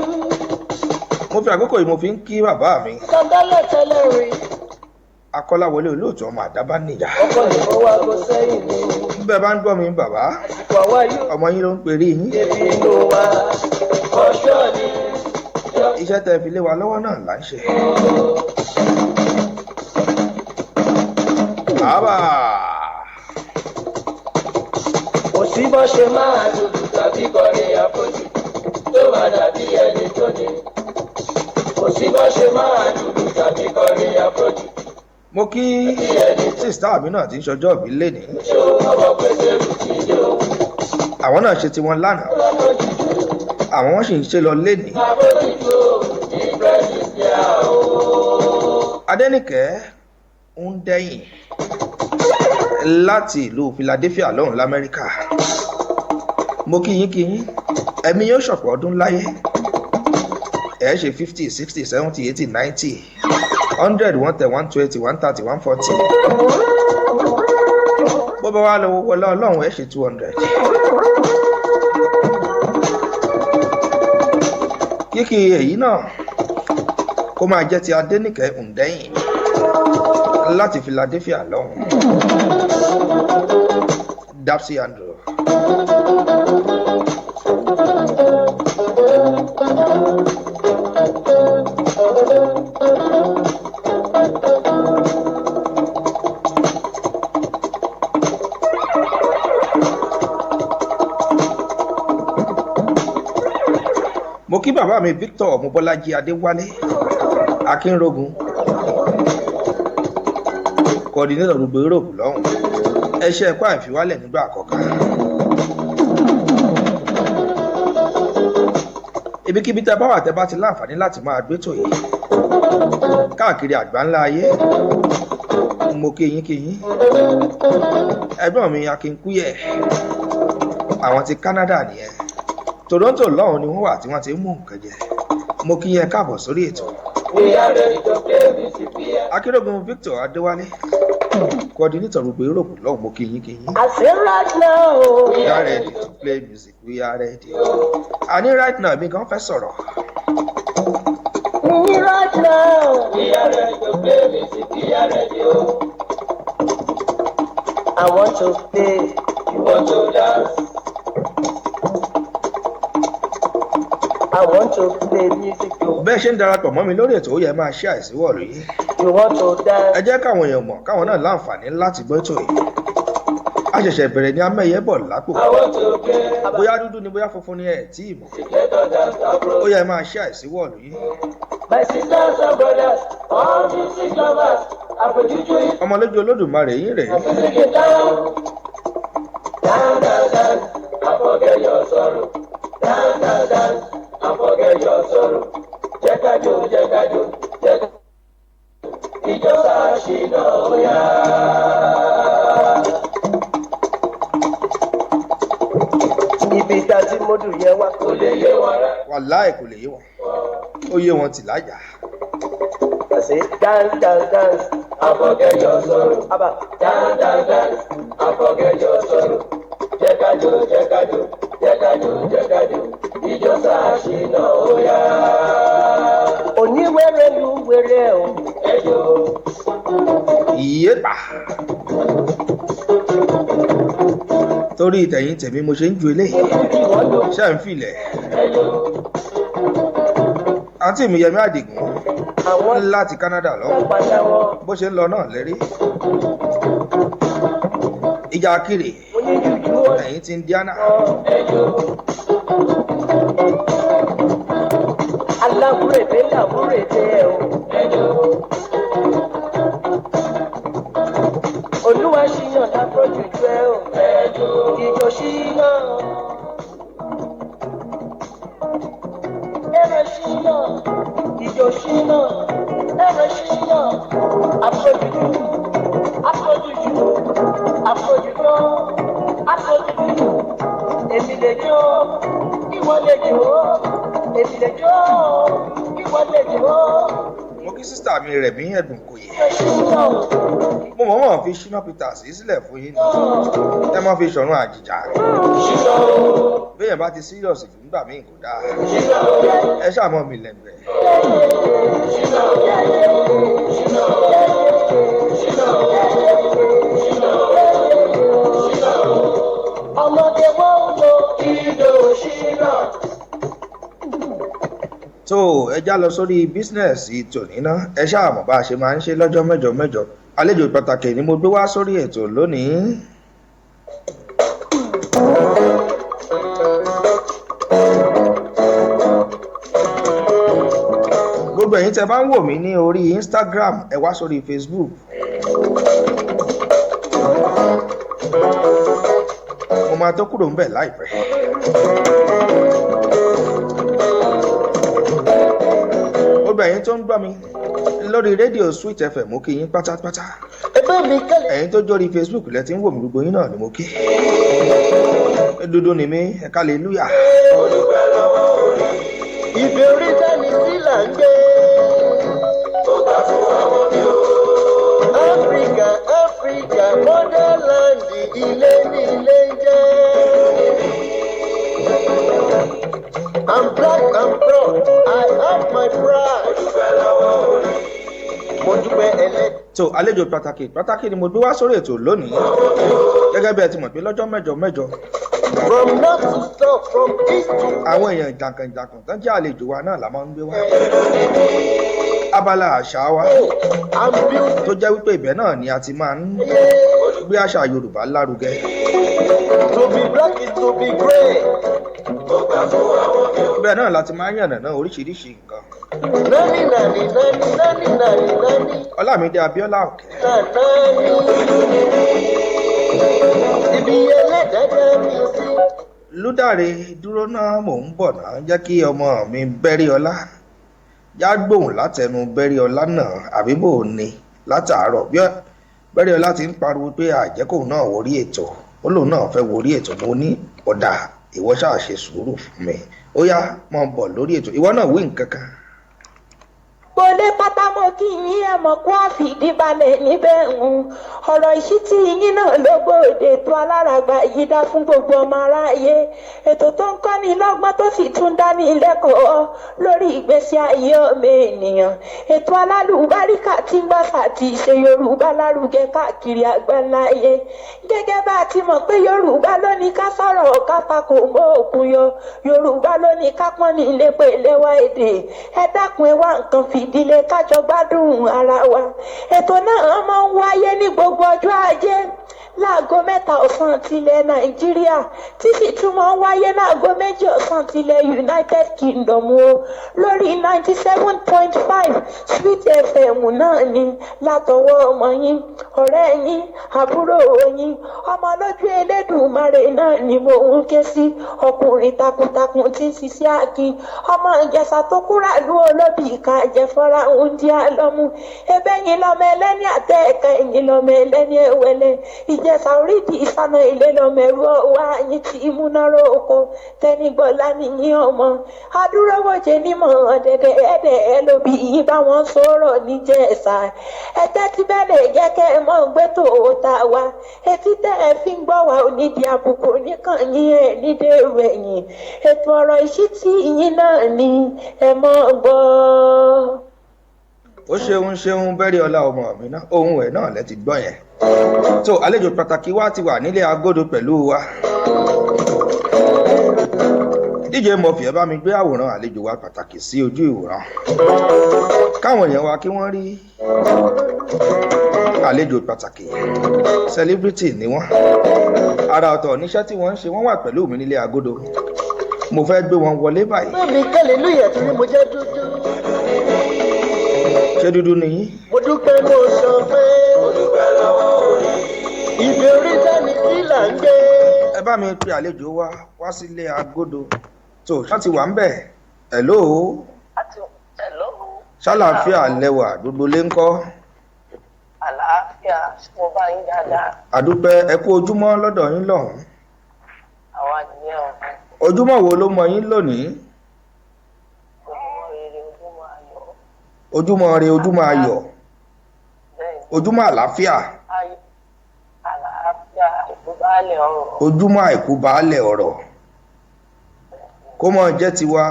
Mo fi àkókò yìí mo fi ń kí bàbá mi Sọtẹ́lẹ̀ tẹ́lẹ̀ rí. Akọ́láwọlé Olóòtú ọmọ Àdábá nìyà. Ọkọ ìfowópamọ́ sẹ́yìn ni. Bẹ́ẹ̀ bá ń gbọ́ mi bàbá, ọmọ yín ló ń perí yín. Iṣẹ́ tẹ́ fi lé wa lọ́wọ́ náà là ń ṣe. Bàbá. Kò sí bó ṣe máa dúdú tàbí kọrin àfojú tó máa dàbí ẹni tó ní. Kò sí bó ṣe máa dúdú tàbí kọrin àfojú. Mo kí sísítà mi náà ti ń ṣọjọ́ ìbí lénìí. Àwọn náà ṣe tiwọn lánàá, àwọn wọ́n sì ń ṣe lọ lénìí. Adénìkẹ́ ń dẹ́yìn. láti ìlú Philadelphia lọ́hùn lamẹ́ríkà mo kí yín ẹ̀mí yóò ṣọ̀pọ̀ ọdún láyé ẹ̀ ṣe 50 60 70 80 90 100 110 120 130 140 bó bá wá lọ́wọ́ wọlé ọlọ́run ẹ̀ ṣe 200 kíkì èyí náà kó máa jẹ́ ti Adénìkẹ́ Ǹdẹ́yìn láti Philadelphia lọ́hùn Dapsy Andrew. mo kí bàbá mi Victor Mobọ́lájí Adéwálé Akínrógun coordinator gbogbo Europe lọ́hùn ẹṣẹ́ ẹ̀kọ́ àìfiwálẹ̀ nígbà àkọ́kọ́ ibikíbi tẹ́ bá wà tẹ́ bá ti láǹfààní láti máa gbétò yìí káàkiri àgbáńlá ayé mo kí yín ẹ̀gbọ́n mi Akínkúyẹ̀ àwọn ti Canada nìyẹn Toronto lọ́hùn ni wọ́n wà tí wọ́n ti ń mú nǹkan jẹ mo kí yín káàbọ̀ sórí ètò. Akínrógun Victor Adéwálé coordinator gbogbo Europe lọ́hùn mo kí yín. I say right now. We are ready to play music. We are ready. Àní right now mi gan fẹ́ sọ̀rọ̀. Right now. We are ready to play music. We are ready. I want to play. You want to dance? I want to play music. Bẹ́ẹ̀ ṣe ń darapọ̀ mọ́ mi lórí ètò ó yẹ máa ṣe àìsíwọ̀ lóye. You want to dance? Ẹ jẹ́ káwọn èèyàn mọ̀ káwọn náà láǹfààní láti gbọ́ ètò yìí. A ṣẹ̀ṣẹ̀ bẹ̀rẹ̀ ní amẹ́yẹ bọ̀ lápò. I want to play. Bóyá dúdú ni bóyá funfun ni ẹ̀ tí ì mọ̀. Let us dance abroad. Ó yẹ máa ṣe àìsíwọ̀ lóye. My sisters and brothers, all music lovers, I produce you. Ọmọ lójú Olódùmarè yín rèé. Music it down. Down, down, down, and forget your sorrow. Down, down, down, and forget your sorrow. Jẹ́kájò, jẹ́kájò, jẹ́kájò. Ìjọba ṣìnà òyà. Ibi ìta tí mo dùn yẹn wá. Kò lè yé wọn rẹ̀. Wàláì kò lè yé wọn. Ó yé wọn tì lájà. I say dance, dance, dance. And forget your sorrow. Abba. Dance, dance, dance, and forget your sorrow. Jẹ́kájò, jẹ́kájò, jẹ́kájò, jẹ́kájò. Ìjọba ṣìnà òyà. Oníwèrè lu wèrè o. Ẹjọ́. Ìyépa. Torí ìtẹ̀yìn tẹ̀mí mo ṣe ń ju eléyìí. Ṣé ń filẹ̀? Àǹtí mi Yẹmí Àdìgún Àwọn láti Canada lọ́wọ́. padà wọn. Bó ṣe ń lọ náà lérí. Ìjà kiri Oníjújú ó ẹ̀yìn ti Indiana. aláwúrèdè làwúrèdè ẹ o. Olúwa ṣíyàn lápọ̀jùjú ẹ o. Ìjọ ṣíyàn. Ẹrẹ ṣíyàn. Ìjọ ṣíyàn. Ẹrẹ ṣíyàn. Àpọ̀jùjú. Àpọ̀jùjú. Àpọ̀jùjú. Àpọ̀jùjú. Èmi lè jó. Ìwọ lè jó. Èmi lè jó. Ìwọ lè jó. Mo kí sísítà mi rẹ̀ mí ẹ̀dùn kò yẹ. Ìjọ ṣíyàn. Mo mọ̀ọ́mọ̀ fi Ṣínà Peters yìí sílẹ̀ fún yín ni. Ẹ má fi ṣọ̀run àjìjà. Béèyàn bá ti sírìọ̀sì jù nígbà míì kò dáa. Ẹ ṣàmọ́ mi lẹ́gbẹ̀ẹ́. Ọmọdé wọ́n ń lo ìjọ ṣíyàn. tó ẹjá lọ sórí bísínẹ́sì tòní ná ẹ ṣáà mọ̀ bá a ṣe máa ń ṣe lọ́jọ́ mẹ́jọ àlejò pàtàkì ni mo gbé wá sórí ètò lónìí. gbogbo ẹ̀yin tẹ́ bá ń wò mí ní orí Instagram ẹ wá sórí Facebook. mo máa tó kúrò ń bẹ̀ láìpẹ́. gbogbo ẹ̀yin tó ń gbọ́ mi lórí rédíò Sweet FM mo kí yín pátápátá. ẹgbẹ́ mi kẹ́lẹ̀. ẹ̀yin tó jórí Facebook lẹ ti ń wò mí gbogbo yín náà ni mo kí dúdú ni mí ẹ hallelujah. Ìbí orí dání sí là ń gbé. Áfíríkà Áfíríkà motherland ilé ní ilé ń jẹ́. I'm black I'm proud I have my pride. Mo dúpẹ́ ẹlẹ́dàá. so àlejò pàtàkì ni mo gbé wá sórí ètò lónìí gẹ́gẹ́ bí ẹ ti mọ̀ pé lọ́jọ́ mẹ́jọ From north to south, from east to àwọn èèyàn jàǹkànjàǹkàn tán jẹ́ àlejò wa náà la máa ń gbé wá abala àṣà wa I'm beautiful. tó jẹ́ wípé ibẹ̀ náà ni a ti máa ń gbé àṣà Yorùbá lárugẹ. To be black is to be grey. ibẹ̀ náà la ti máa ń yànnàná oríṣiríṣi nǹkan. Nani nani nani nani nani nani Ọlámídé Abíọ́lá Òkè nani. Ibi ẹlẹ́dẹ̀ẹ́dẹ́ mi sí. Lúdàrẹ dúró náà mò ń bọ̀ náà jẹ́ kí ọmọ mi Bẹ́ríọlá já gbóhùn látẹnu Bẹ́ríọlá náà àbí bò ní látàárọ̀ bí Bẹ́ríọlá ti ń pariwo pé àjẹkòun náà wórí ètò ó lòun náà fẹ́ wórí ètò mo ní ọ̀dà ìwọ ṣáà ṣe sùúrù fún mi ó yá mọ́ bọ̀ lórí ètò ìwọ náà wí nǹkan kan. Bọ́lé pátámọ́ kí yín ẹ̀ mọ̀ kó àfìdí balẹ̀ níbẹ̀ ń ọ̀rọ̀ ìṣítí yín náà ló gbòde tó aláràgbà yìí dá fún gbogbo ọmọ aráyé ètò tó ń kọ́ni lọ́gbọ́n tó sì tún dání lẹ́kọ̀ọ́ lórí ìgbésí ayé ọmọ ènìyàn ètò alálùbáríkà tí ń gbàsà ti ṣe Yorùbá lárugẹ káàkiri àgbáláyé gẹ́gẹ́ bá a ti mọ̀ pé Yorùbá ló ní ká sọ̀rọ̀ ká takò mọ́ òkun yọ Yorùbá ló ní ká pọ́n ní ilé pé lẹ́wà èdè ẹ dákun ẹ wá nǹkan fìdílé kájọ gbádùn ara wa ètò náà máa ń wáyé ní gbogbo ọjọ́ ajé láago 3 ọ̀sán tilẹ̀ Nàìjíríà tí sì tún máa ń wáyé láago 2 ọ̀sán tilẹ̀ United Kingdom o lórí 97.5 Sweet FM náà ni látọwọ́ ọmọ yín ọ̀rẹ́ yín àbúrò yín ọmọ lójú Elédùmarè náà ni mo ń ké sí ọkùnrin takuntakun tí ń ṣiṣẹ́ akin ọmọ Ìjẹ̀ṣà tó kúrà lú olóbì ìka àjẹfọ́ra ń di àlọ́mú ẹbẹ́ yín lọ́mọ ẹlẹ́ni àtẹ ẹ̀ka ẹ̀yìn lọ́mọ ẹlẹ́ni ẹ̀wẹ̀lẹ̀ Ìjẹ̀ṣà orídìí ìsànà ilé lọ́mọ ẹ̀rú ọwọ́ àyín tí ìmúnáró oko tẹnigbọ́lá nìyí ọmọ adúrówòjé nímọ̀ ọ̀dẹ̀dẹ̀ ẹ̀dẹ̀ ẹ̀ lóbi yìí bá wọn sọ̀rọ̀ níjẹ̀ṣà ẹ̀tẹ́ tí bẹ́ẹ̀ lè jẹ́ kẹ́ ẹ mọ́ gbé tòótá wa etí tẹ́ ẹ fi ń gbọ́ wa onídìí àbùkù nìkan yín ẹ̀ nídèrú ẹ̀yìn ètò ọ̀rọ̀ ìṣítí yín náà ni ẹ mọ́ gbọ́. ó ṣeun Bẹ́ríọlá ọmọ mi náà ohun ẹ̀ náà lẹ ti gbọ́ yẹn. so àlejò pàtàkì wa ti wà nílé agodo pẹ̀lú wa. DJ Murphy ẹ bá mi gbé àwòrán àlejò wa pàtàkì sí ojú ìwòran káwọn èèyàn wa kí wọ́n rí àlejò pàtàkì celebrity ni wọ́n ara ọ̀tọ̀ níṣẹ́ tí wọ́n ń ṣe wọ́n wà pẹ̀lú mi nílé agodo mo fẹ́ gbé wọn wọlé báyìí. Bẹ́ẹ̀ni hallelujah tí mo jẹ́ dúdú. ṣé dúdú ni yín. Mo dúpẹ́ mo sọ pé mo dúpẹ́ lọ́wọ́ orí. Ìbí orí dání sí là ń gbé. ẹ bá mi pe àlejò wa wá sílé agodo tó ṣá ti wà ń bẹ̀ hello ṣàlàáfíà lẹwà gbogbo lé ń kọ́. Àlàáfíà mo bá yín dáadáa. àdúpẹ́ ẹ kú ojúmọ́ lọ́dọ̀ yín lọ́hùn. Àwa nìyẹn ọ̀hún. ojúmọ́ wo ló mọ yín lónìí. Ojúmọ́ rere ojúmọ́ ayọ̀. ojúmọ́ re ojúmọ́ ayọ̀ Bẹ́ẹ̀ni. ojúmọ́ àlàáfíà Àlàáfíà ìkúbálẹ̀ ọ̀rọ̀. ojúmọ́ àìkú baálẹ̀ ọ̀rọ̀ kó mọ́ jẹ́ tiwa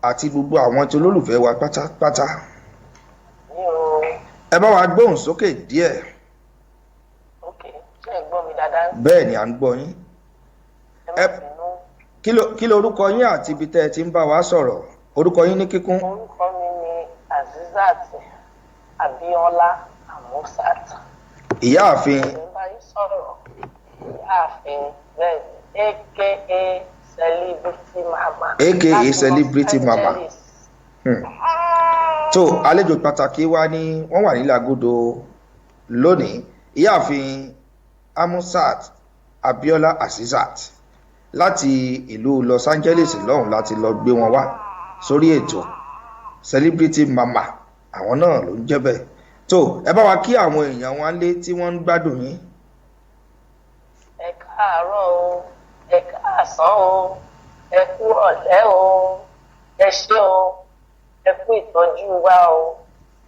àti gbogbo àwọn tí olólùfẹ́ wa pátápátá. Ní o. ẹ bá wa gbóhùn sókè díẹ̀. Ókè ṣé ẹ gbọ́ mi dáadáa? bẹ́ẹ̀ ni à ń gbọ́ yín. Ẹ má bínú. kí lorúkọ yín àti ibi tẹ́ ẹ ti ń bá wa sọ̀rọ̀ orúkọ yín ní kíkún. Orúkọ mi ni Azizat Abíọ́lá Amusat. ìyáàfin. Mo bá yín sọ̀rọ̀ ìyáàfin bẹ́ẹ̀ aka Celebrity Mama. aka Celebrity Mama. tó àlejò pàtàkì wa ni wọ́n wà nílẹ̀ agodo lónìí ìyáàfin Amusat Abíọ́lá Azizat láti ìlú Los Angeles lọ́hùn láti lọ gbé wọn wá sórí ètò Celebrity Mama àwọn náà ló ń jẹ́ bẹ́ẹ̀ tó ẹ bá wa kí àwọn èèyàn wọn lé tí wọ́n ń gbádùn yín. Ẹ káàárọ̀ o, ẹ káàsán o, ẹ kú ọ̀lẹ́ o, ẹ ṣé o, ẹ kú ìtọ́jú wa o.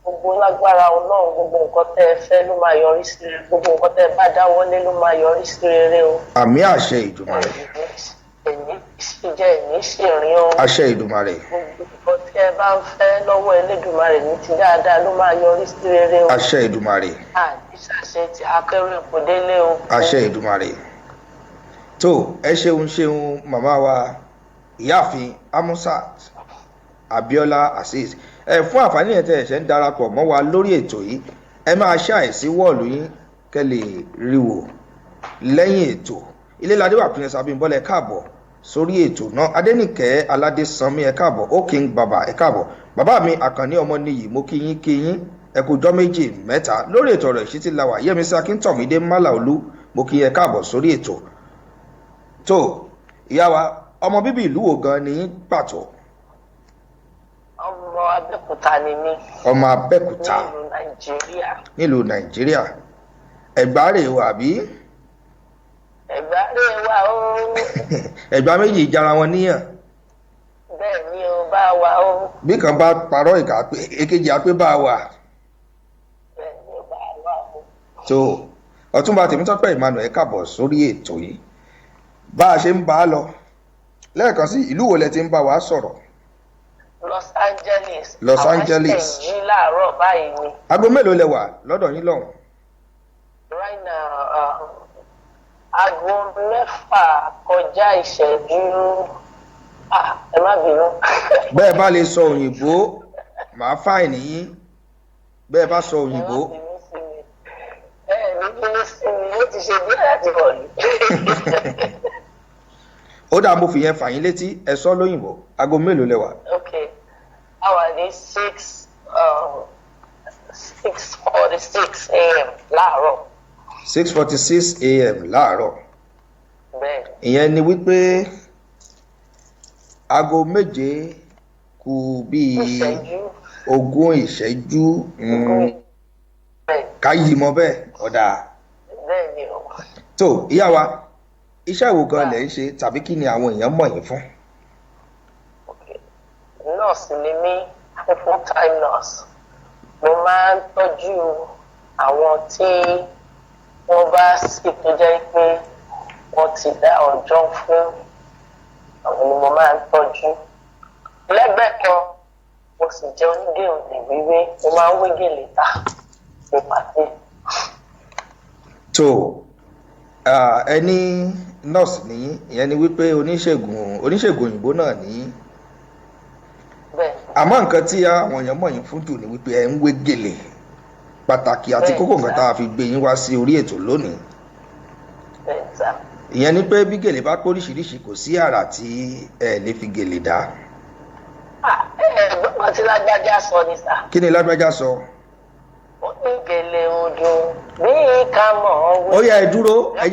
Gbogbo lágbára Ọlọ́run, gbogbo nǹkan tẹ́ ẹ fẹ́ ló máa yọrí sí rere, gbogbo nǹkan tẹ́ ẹ bá dáwọ́lé ló máa yọrí sí rere o. àmì àṣẹ ìdùmarè. Ẹ̀ní sì jẹ́ ẹ̀ní sì rìn o. àṣẹ ìdùmarè. Gbogbo nǹkan tí ẹ bá ń fẹ́ lọ́wọ́ Elédùmarè ní ti dáadáa ló máa yọrí sí rere o. àṣẹ ìdùmarè. Àdìsàṣe ti akẹ́rù èkó délé o. àṣẹ ìdùmarè. tó ẹ ṣeun màmá wa ìyáàfin Amusat Abiola Azeez fún àǹfààní ẹ̀ tẹ́ ẹ̀ṣẹ̀ ń darapọ̀ mọ́ wa lórí ètò yìí ẹ máa ṣàìsí wọ́ọ̀lù yín kẹ́ lè rí wò lẹ́yìn ètò. Ilé-Ládéwà Princess Abímbọ́lá ẹ káàbọ̀ sórí ètò náà. Adénìkẹ́ Aládésanmí ẹ káàbọ̀. Oking bàbá ẹ káàbọ̀. Bàbá mi Àkànní Ọmọníyì mo kí yín ẹ kú ọjọ́ méjì mẹ́ta lórí ètò ọ̀rọ̀ ìṣítí la wà. Yẹ́misí Akíntọ̀mídé Málàolú mo kí ẹ káàbọ̀ sórí ètò. tó ìyá wa ọmọ bíbí ìlú wo gan ni pàtó? Ọmọ Abẹ́òkúta ni mí. ọmọ Abẹ́òkúta nílùú Nàìjíríà. Ẹ̀gbá rè wà bí? Ẹ̀gbá rè wà o. Ẹ̀gbá méjì jara wọn níyàn. Bẹ́ẹ̀ ni o, bá wa o. bí kan bá parọ́ ìkà pé èkejì á pé bá wà. Bẹ́ẹ̀ ni o, bá wa o. tó Ọ̀túnba Tèmítọ́pẹ́ Emmanuel káàbọ̀ sórí ètò yìí. Bá a ṣe ń bá a lọ lẹ́ẹ̀kan sí, ìlú wo lẹ ti ń bá wa sọ̀rọ̀? Los Angeles. Los Angeles. Àwọn ẹ̀yìn láàárọ̀ báyìí ni. Aago mélòó lẹ wà lọ́dọ̀ yín lọ́hùn? Right now, aago 6 kọjá ìṣẹ́jú. Ẹ má bínú. Bẹ́ẹ̀ bá lè sọ òyìnbó màá fáìnì yín. Bẹ́ẹ̀ bá sọ òyìnbó. Bínú sí mi, ó ti ṣe díẹ̀ láti bọ̀lú. Ó dáa mo fi yẹn fà yín létí ẹ sọ lóyìnbó. Aago mélòó lẹ wà? Okay. Our day 6:46 a.m. láàárọ̀. 6:46 a.m. láàárọ̀. Bẹ́ẹ̀. Ìyẹn ni wípé aago méje kù bíi ogún ìṣẹ́jú. Ká yí mọ bẹ́ẹ̀ ọ̀dà. Bẹ́ẹ̀ ni o. tó ìyá wa iṣẹ́ wo gan lẹ̀ ń ṣe tàbí kí ni àwọn èèyàn mọ̀ yín fún? Nurse ni mí, full time nurse. Mo máa ń tọ́jú àwọn tí wọ́n bá sì tó jẹ́ pé wọ́n ti dá ọjọ́ fún àwọn ni mo máa ń tọ́jú. Lẹ́gbẹ̀ẹ́ kan mo sì jẹ́ onígèlè wíwé, mo máa ń wé gèlè ta ní pàtó. tó ẹni nọ́ọ̀sì nìyí, ìyẹn ni wípé oníṣègùn òyìnbó náà nìyí. Àmọ́ nǹkan tí àwọn èèyàn mọ̀ yín fún jù ni wípé ẹ ń wé gèlè pàtàkì àti kókó nǹkan tá a fi gbé yín wá sí orí ètò lónìí. Ìyẹn ni pé bí gèlè bá póríṣiríṣi kò sí àrà tí ẹ lè fi gèlè dá. Ẹ̀gbọ́n tí Lágbájá sọ ni sà. Kí ni Lágbájá sọ? Ó ní gèlè odò bí ká mọ̀ ọ́ wé. Ó yá ẹ dúró, ẹ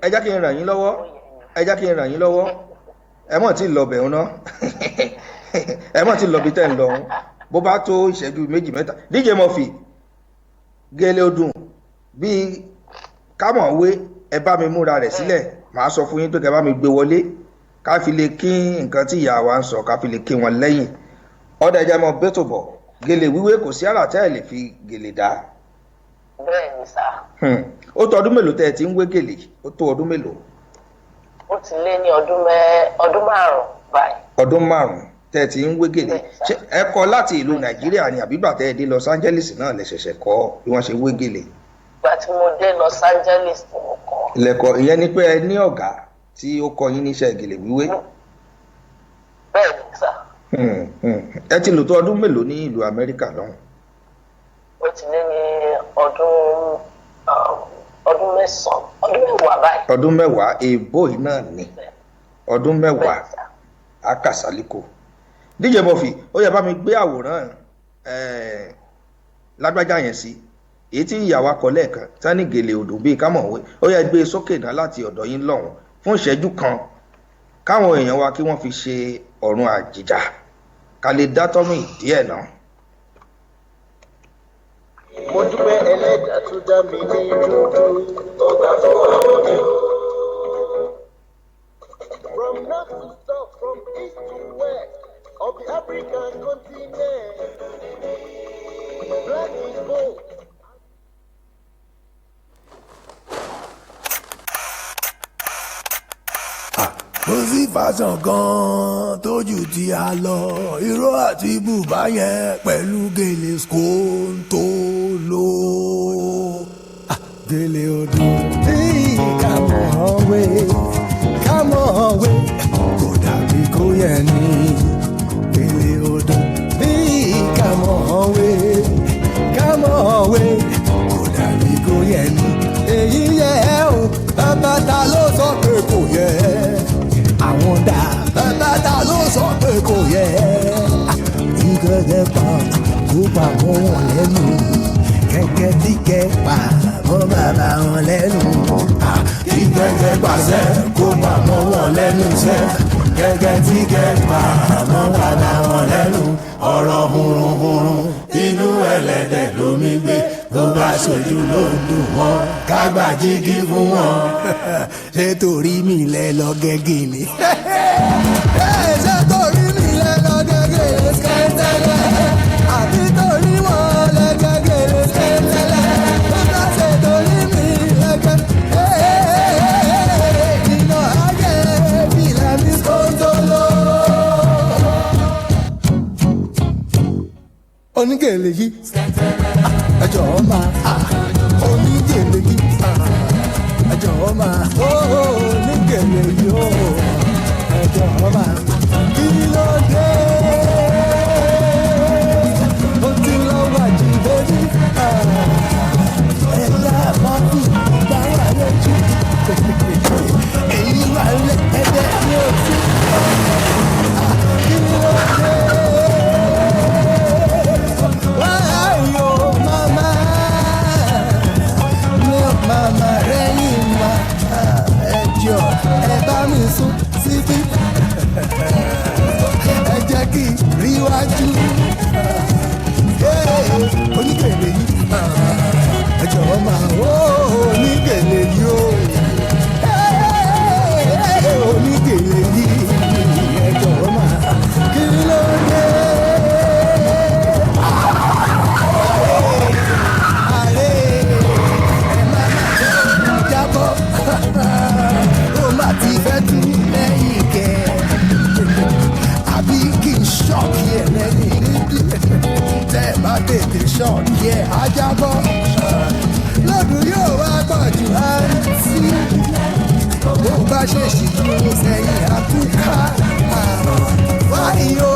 jẹ́ kí n ràn yín lọ́wọ́, ẹ mọ̀ tí ì lọ bẹ̀rù náà. Ẹ mọ̀ tí lọ bí tẹ́ ń lọ bó bá tó ìṣẹ́jú méjì mẹ́ta. DJ Murphy gèlè odùn bíi kámọ̀wé ẹ bá mi múra rẹ̀ sílẹ̀, màá sọ fún yín pé kẹ́ bá mi gbé wọlé ká fi lè kí nǹkan tí ìyá wa ń sọ ká fi lè kí wọn lẹ́yìn. Ọ̀dà ẹja mọ bẹ́tò bọ̀ gèlè wíwé kò sí àrà tẹ́ ẹ lè fi gèlè dá. Bẹ́ẹ̀ ni sà. Ó tó ọdún mélòó tẹ́ ẹ ti ń wé gèlè? Ó tó ọdún mélòó? Ó ti lé ní ọdún 5 báyìí. Ọdún 5 tẹ́ ti ń wé gèlè. Ṣé ẹ kọ́ láti ìlú Nàìjíríà ni àbí gbà tẹ́ ẹ dé Los Angeles náà lẹ ṣẹ̀ṣẹ̀ kọ́ bí wọ́n ṣe wé gèlè? Ìgbà tí mo dé Los Angeles ni mo kọ́. Lẹ́kọ̀ọ́ ìyẹn ni pé ẹ ní ọ̀gá tí ó kọ́ yín níṣẹ́ gèlè wíwé. Bẹ́ẹ̀ ni sà. Ẹ ti lò tó ọdún mélòó ní ìlú Amẹ́ríkà lọ́hùn? Ó ti lé ní ọdún 10 báyìí. Ọdún 10 èèbó yìí náà ni ọdún 10 akàsálíkò. DJ Murphy ó yẹ bá mi gbé àwòrán Lágbájá yẹn sí èyí tí ìyàwó akọ lẹ́ẹ̀kan tání gèlè odò bíi kámọ̀wé. Ó yẹ gbé sókè náà láti ọ̀dọ̀ yín lọ́hùn fún ìṣẹ́jú kan káwọn èèyàn wa kí wọ́n fi ṣe ọ̀run àjìjà ká lè dá tọ́mì díẹ̀ náà. mo dúpẹ́ ẹlẹ́dàá tó dá mi ní dúdú. ó gbà fún àwọn mi o. From north to south, from east to west of the African continent, black is gold. Mo sì fàṣàn gan-an tójú tí a lọ irọ́ àti bùbá yẹn pẹ̀lú gèlè skóńtó ló. Gèlè odò tí kàmọ́ wé kò dàbí kó yẹ ní. Gèlè odò tí kàmọ́ wé kò dàbí kó yẹ ní. Èyí yẹ ẹ́ o bàbá ta ló sọ pé kò yẹ àwọn dà bàbá ta ló sọ pé kò yẹ ìgẹ̀gẹ̀ pa kó pa mọ́ wọn lẹ́nu kẹ̀kẹ́ tí kẹ́ pa mọ́ bàbá wọn lẹ́nu ìgẹ̀gẹ̀ pàṣẹ kó pa mọ́ wọn lẹ́nu sẹ́ kẹ̀kẹ́ tí kẹ́ pa mọ́ bàbá wọn lẹ́nu ọ̀rọ̀ hurunhurun inú ẹlẹ́dẹ̀ lómi gbé bó bá ṣojú ló ń dùn wọn ká gbà jígí fún wọn. ṣé torí mi lẹ lọ gẹ́gẹ́ ni. ṣé torí mi lẹ lọ gẹ́gẹ́ skẹ́tẹ́lẹ̀ àbí torí wọn lẹ gẹ́gẹ́ skẹ́tẹ́lẹ̀ bó bá ṣe torí mi lẹ gẹ́gẹ́. iná ayé ìlà mi kóńtóló. onígèlè yìí ẹjọ́ máa onígèlè yìí ẹjọ́ máa onígèlè yìí ẹjọ́ máa kí ló dé ó ti lọ wájú lórí ẹ̀yà mọ́tò báwa lójú èyí wà lé ẹ̀dẹ̀ ní ojú kí ló dé. Mama rẹ́yìn ma ẹjọ́ ẹ bá mi sún síbí ẹ jẹ́ kí ríwájú onígèlè yìí ẹjọ́ máa onígèlè yìí onígèlè yìí ẹjọ́ máa kí ló dé. ó má ti fẹ́ tú lẹ́yìn kẹ́ àbí kí n ṣọ́ọ̀kì ẹ̀ lẹ́yìn níbi tẹ́ ẹ bá tètè ṣọ́ọ̀kì ẹ̀ ajábọ̀ lọ́dún yóò wá pọ̀ jù àǹtí bó bá ṣe ṣì dúró sẹ́yìn àtúkà wáyé o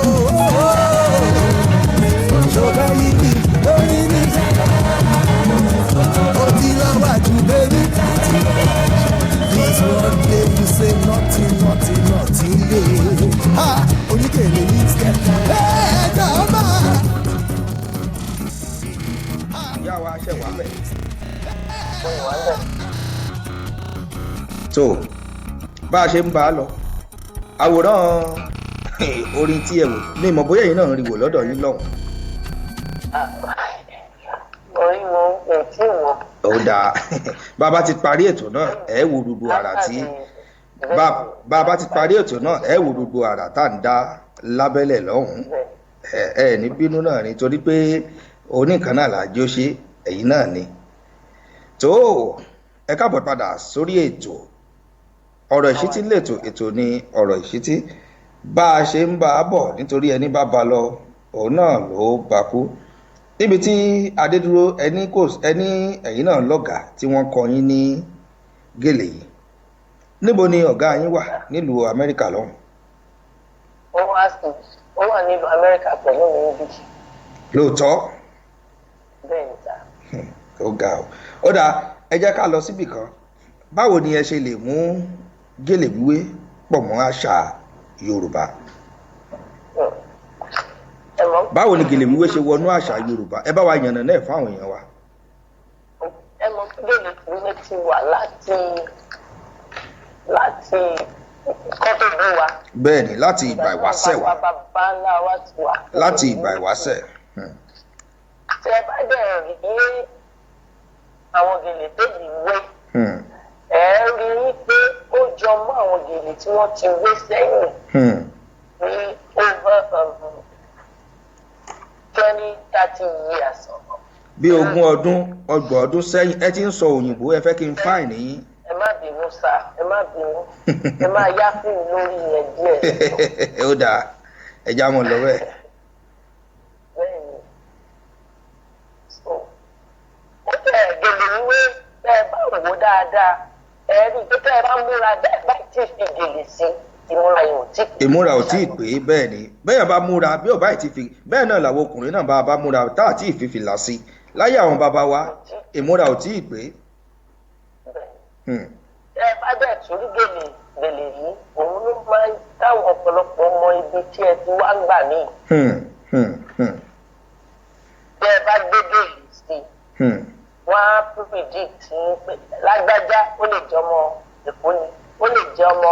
ṣọfẹ́ yìí kì lórí ní ó ti lọ́wọ́ àjù bébí. This one day you say nothing, yeah. Onígèlè yìí ṣe ẹ̀ẹ́dá ọmọ. ìyá wa ṣe wà bẹ̀. tó bá a ṣe ń bá a lọ àwòrán orin tí ẹ wò ní ìmọ̀ bóyá ẹ̀yin náà ń rí wò lọ́dọ̀ yín lọ́hùn. orí mo ò tí ì wọ. ó dáa bàbá ti parí ètò náà ẹ wo gbogbo àrà tí bàbá ti parí ètò náà ẹ wo gbogbo àrà tá à ń dá lábẹ́lẹ̀ lọ́hùn-ún ẹ ní bínú náà nítorí pé oníkan náà làjọ ṣe ẹ̀yin náà ni. tó ẹ káàbọ̀ padà sórí ètò ọ̀rọ̀ ìṣítí lètò ètò ní ọ̀rọ̀ ìṣítí bá a ṣe ń bá a bọ̀ nítorí ẹni bá ba lọ òun náà ló bá kú níbi tí adédúró ẹni ẹ̀yin náà lọ́gàá tí wọ́n kọ yín ní gèlè yìí níbo ni ọ̀gá yín wà nílùú amẹ́ríkà lọ́hùn. ó wà nílùú amẹ́ríkà pẹ̀lú mi níbí. lóòótọ́. bẹ́ẹ̀ ni sá. ó ga ọ ó dáa ẹ jẹ́ ká lọ síbì kan báwo ni ẹ ṣe lè mú gèlè wíwé pọ̀ mọ́ àṣà yorùbá. báwo ni gèlè wíwé ṣe wọnú àṣà yorùbá ẹ bá wa yànnà náà fáwọn èèyàn wa. ẹ mọ̀ pé gèlè wíwé ti wà láti kọ́tò bí wa. bẹ́ẹ̀ni láti ìgbà ìwáṣẹ̀ wa. bàbá ńlá wa ti wà. láti ìgbà ìwáṣẹ̀. tẹ bá dẹ̀ rí àwọn gèlè tèmi wé ẹ rí i pé ó jọ mọ́ àwọn gèlè tí wọ́n ti wé sẹ́yìn ní over 20-30 years. bí 20 ọdún 30 ọdún sẹ́yìn ẹ ti ń sọ òyìnbó ẹ fẹ́ kí n fáìn yín. ẹ má bínú sá ẹ má bínú ẹ má yá fún mi lórí yẹn díẹ̀. ó dáa ẹ já mọ́ lọ bẹ́ẹ̀. bẹ́ẹ̀ni so ó tẹ gèlè wíwé tẹ ẹ bá wò dáadáa ẹ rí i pé tẹ ẹ bá múra bẹ́ẹ̀ bá ti fi gèlè sí ìmúra yìí ò tí ì pé. ìmúra ò tí ì pé bẹ́ẹ̀ ni bẹ́ẹ̀ bá múra bí ò bá ti fi bẹ́ẹ̀ náà làwọn ọkùnrin náà bá múra tá àti ìfìfìlà sí láyé àwọn bàbá wa ìmúra ò tí ì pé. ẹ bá bẹ́ẹ̀ tún rí gèlè yìí òun ló máa ń táwọn ọ̀pọ̀lọpọ̀ ọmọ ibi tí ẹ ti wá gbà mí. bí ẹ bá gbé gèlè sí wọ́n á predict pé lágbájá ó lè jẹ́ ọmọ Èkó ni ó lè jẹ́ ọmọ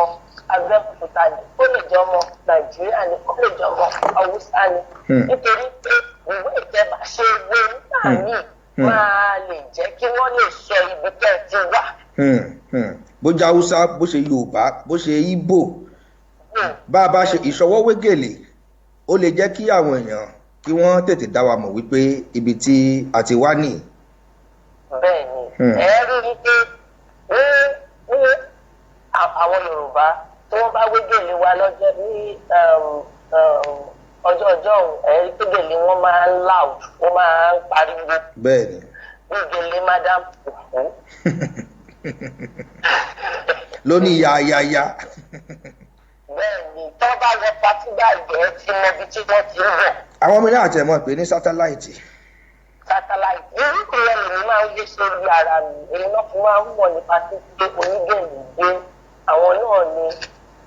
Abẹ́òkúta ni ó lè jẹ́ ọmọ Nàìjíríà ni ó lè jẹ́ ọmọ Haúsá ni nítorí pé ìwé ìjẹba ṣe gbé nígbà míì máa lè jẹ́ kí wọ́n lè sọ ibi tẹ́ ẹ ti wà. bó jẹ́ Haúsá bó ṣe Yorùbá bó ṣe Ìgbò bá a bá ṣe ìṣọwọ́wé gèlè ó lè jẹ́ kí àwọn èèyàn kí wọ́n tètè dá wa mọ̀ wípé ibi tí a ti wá nìyí. bẹ́ẹ̀ni ẹ rí i pé ní àwọn Yorùbá tí wọ́n bá wé gèlè wa lọ́jọ́ ní ọjọ́ ọ̀hún ẹ rí i pé gèlè wọn máa ń loud wọ́n máa ń pariwo. bẹ́ẹ̀ni. bí gèlè madam Kòkó. lónìí yáyáyá. bẹ́ẹ̀ni tó bá wọ pátí gbàgbé tí mo bí tí wọ́n ti ń bọ̀. àwọn mìíràn àti ẹ̀mọ́ pé ní sátáláìtì. sátáláìtì irúkú yẹn lèmi máa ń gbé sórí ara mi èyí náà fún máa ń wọ̀ ní pátí pé onígèlè gbé àwọn náà ní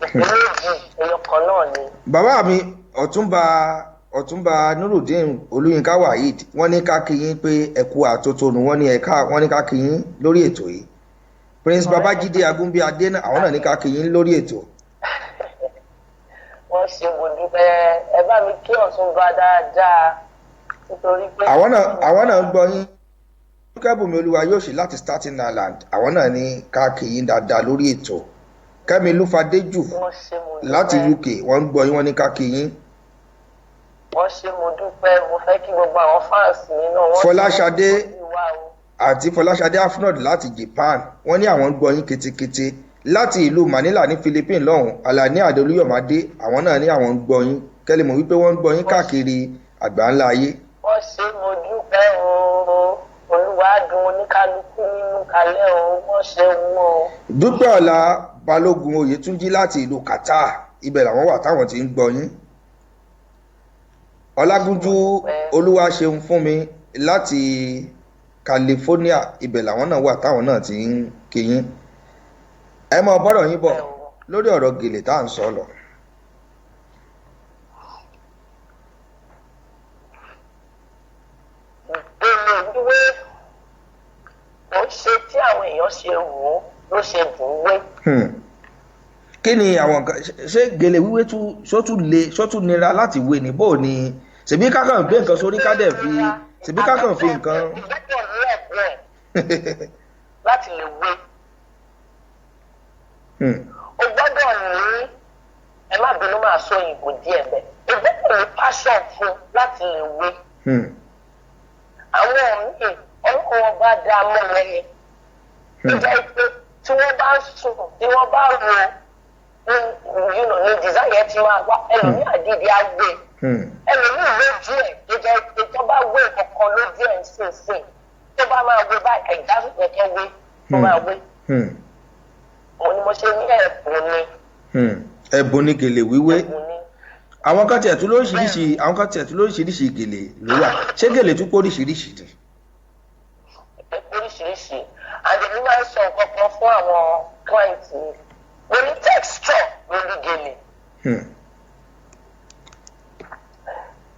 ìpínlẹ̀jì ẹyọkan náà ni. bàbá mi ọ̀túnba Nurudeen Olúyinká Waheed wọ́n ní ká kí yín pé ẹ kú àtótónu wọ́n ní ká kí yín lórí ètò yìí Prince Babájídé Agúnbíadé àwọn náà ní ká kí yín lórí ètò. wọ́n ṣe gbòdúpẹ́ ẹ bá mi kí Ọ̀túnba dáadáa nítorí pé. àwọn náà ń gbọ́ yín Kẹ́bùnmi Olúwa yóò ṣe láti Staten Island àwọn náà ní ká kí yín dáadáa lórí ètò Kẹ́mi Lúfadéjù láti UK wọ́n ń gbọ́ yín wọ́n ní ká kí yín. wọ́n ṣe mo dúpẹ́ mo fẹ́ kí gbogbo àwọn fans mi náà. Fọláṣadé àti Fọláṣadé Afnod láti Japan wọ́n ní àwọn ń gbọ́ yín ketekete láti ìlú Manila ní Philippines lọ́hùn Alani Adolúyọ̀mádé àwọn náà ní àwọn ń gbọ́ yín kẹ́lẹ́ mọ̀ wípé wọ́n ń gbọ́ yín káàkiri àgbáńlá ayé. wọ́n ṣe mo dúpẹ́ o Olúwa dùn oníkálukú nínú kalẹ̀ o wọ́n ṣe wọ́n. Dúpẹ́ Ọlá Balógun Oyètúnjí láti ìlú Qatar ibẹ̀ làwọn wà táwọn ti ń gbọ́ yín. Ọlágúnjú Olúwaṣeun fún mi láti California ibẹ̀ làwọn náà wà táwọn náà ti ń kí yín. ẹ mọ bọ́rọ̀ yín bọ̀ lórí ọ̀rọ̀ gèlè tá à ń sọ lọ. gèlè wíwé ó ṣe tí àwọn èèyàn ṣe wò ó ló ṣe dùn wé. kí ni àwọn nǹkan ṣé gèlè wíwé ṣó tún nira láti wé ní bó ni ṣèbí kákan gbé nǹkan sórí ká dẹ̀ fi ṣèbí kákan fi nǹkan. láti lè wé. o gbọ́dọ̀ ní ẹ má bínú máa sọ ìbò díẹ̀ bẹ́ẹ̀ o gbọ́dọ̀ ní passion fún láti lè wé. àwọn míì ọlọ́run ọba dá a mọ́ wọn ni. ìjà ìpè tí wọ́n bá ń sùn tí wọ́n bá rò ní design yẹn ti máa wá ẹlòmíì àdìdì á gbé ẹlòmíì lójú ẹ̀ tó jẹ́ pé tó bá wé kankan lójú ẹ̀ nísinsìnyí tó bá máa wé báyìí ẹ̀dá kẹ̀kẹ́ wé tó máa wé. òun ni mo ṣe ní ẹ̀bùn ni. ẹ̀bùn ni gèlè wíwé àwọn kan tiẹ̀ tún lóríṣiríṣi gèlè ló wà ṣé gèlè tún kó oríṣiríṣi ni. oríṣiríṣi àdèmí máa ń sọ nǹkan kan fún àwọn clients mi mo ní texture lórí gèlè.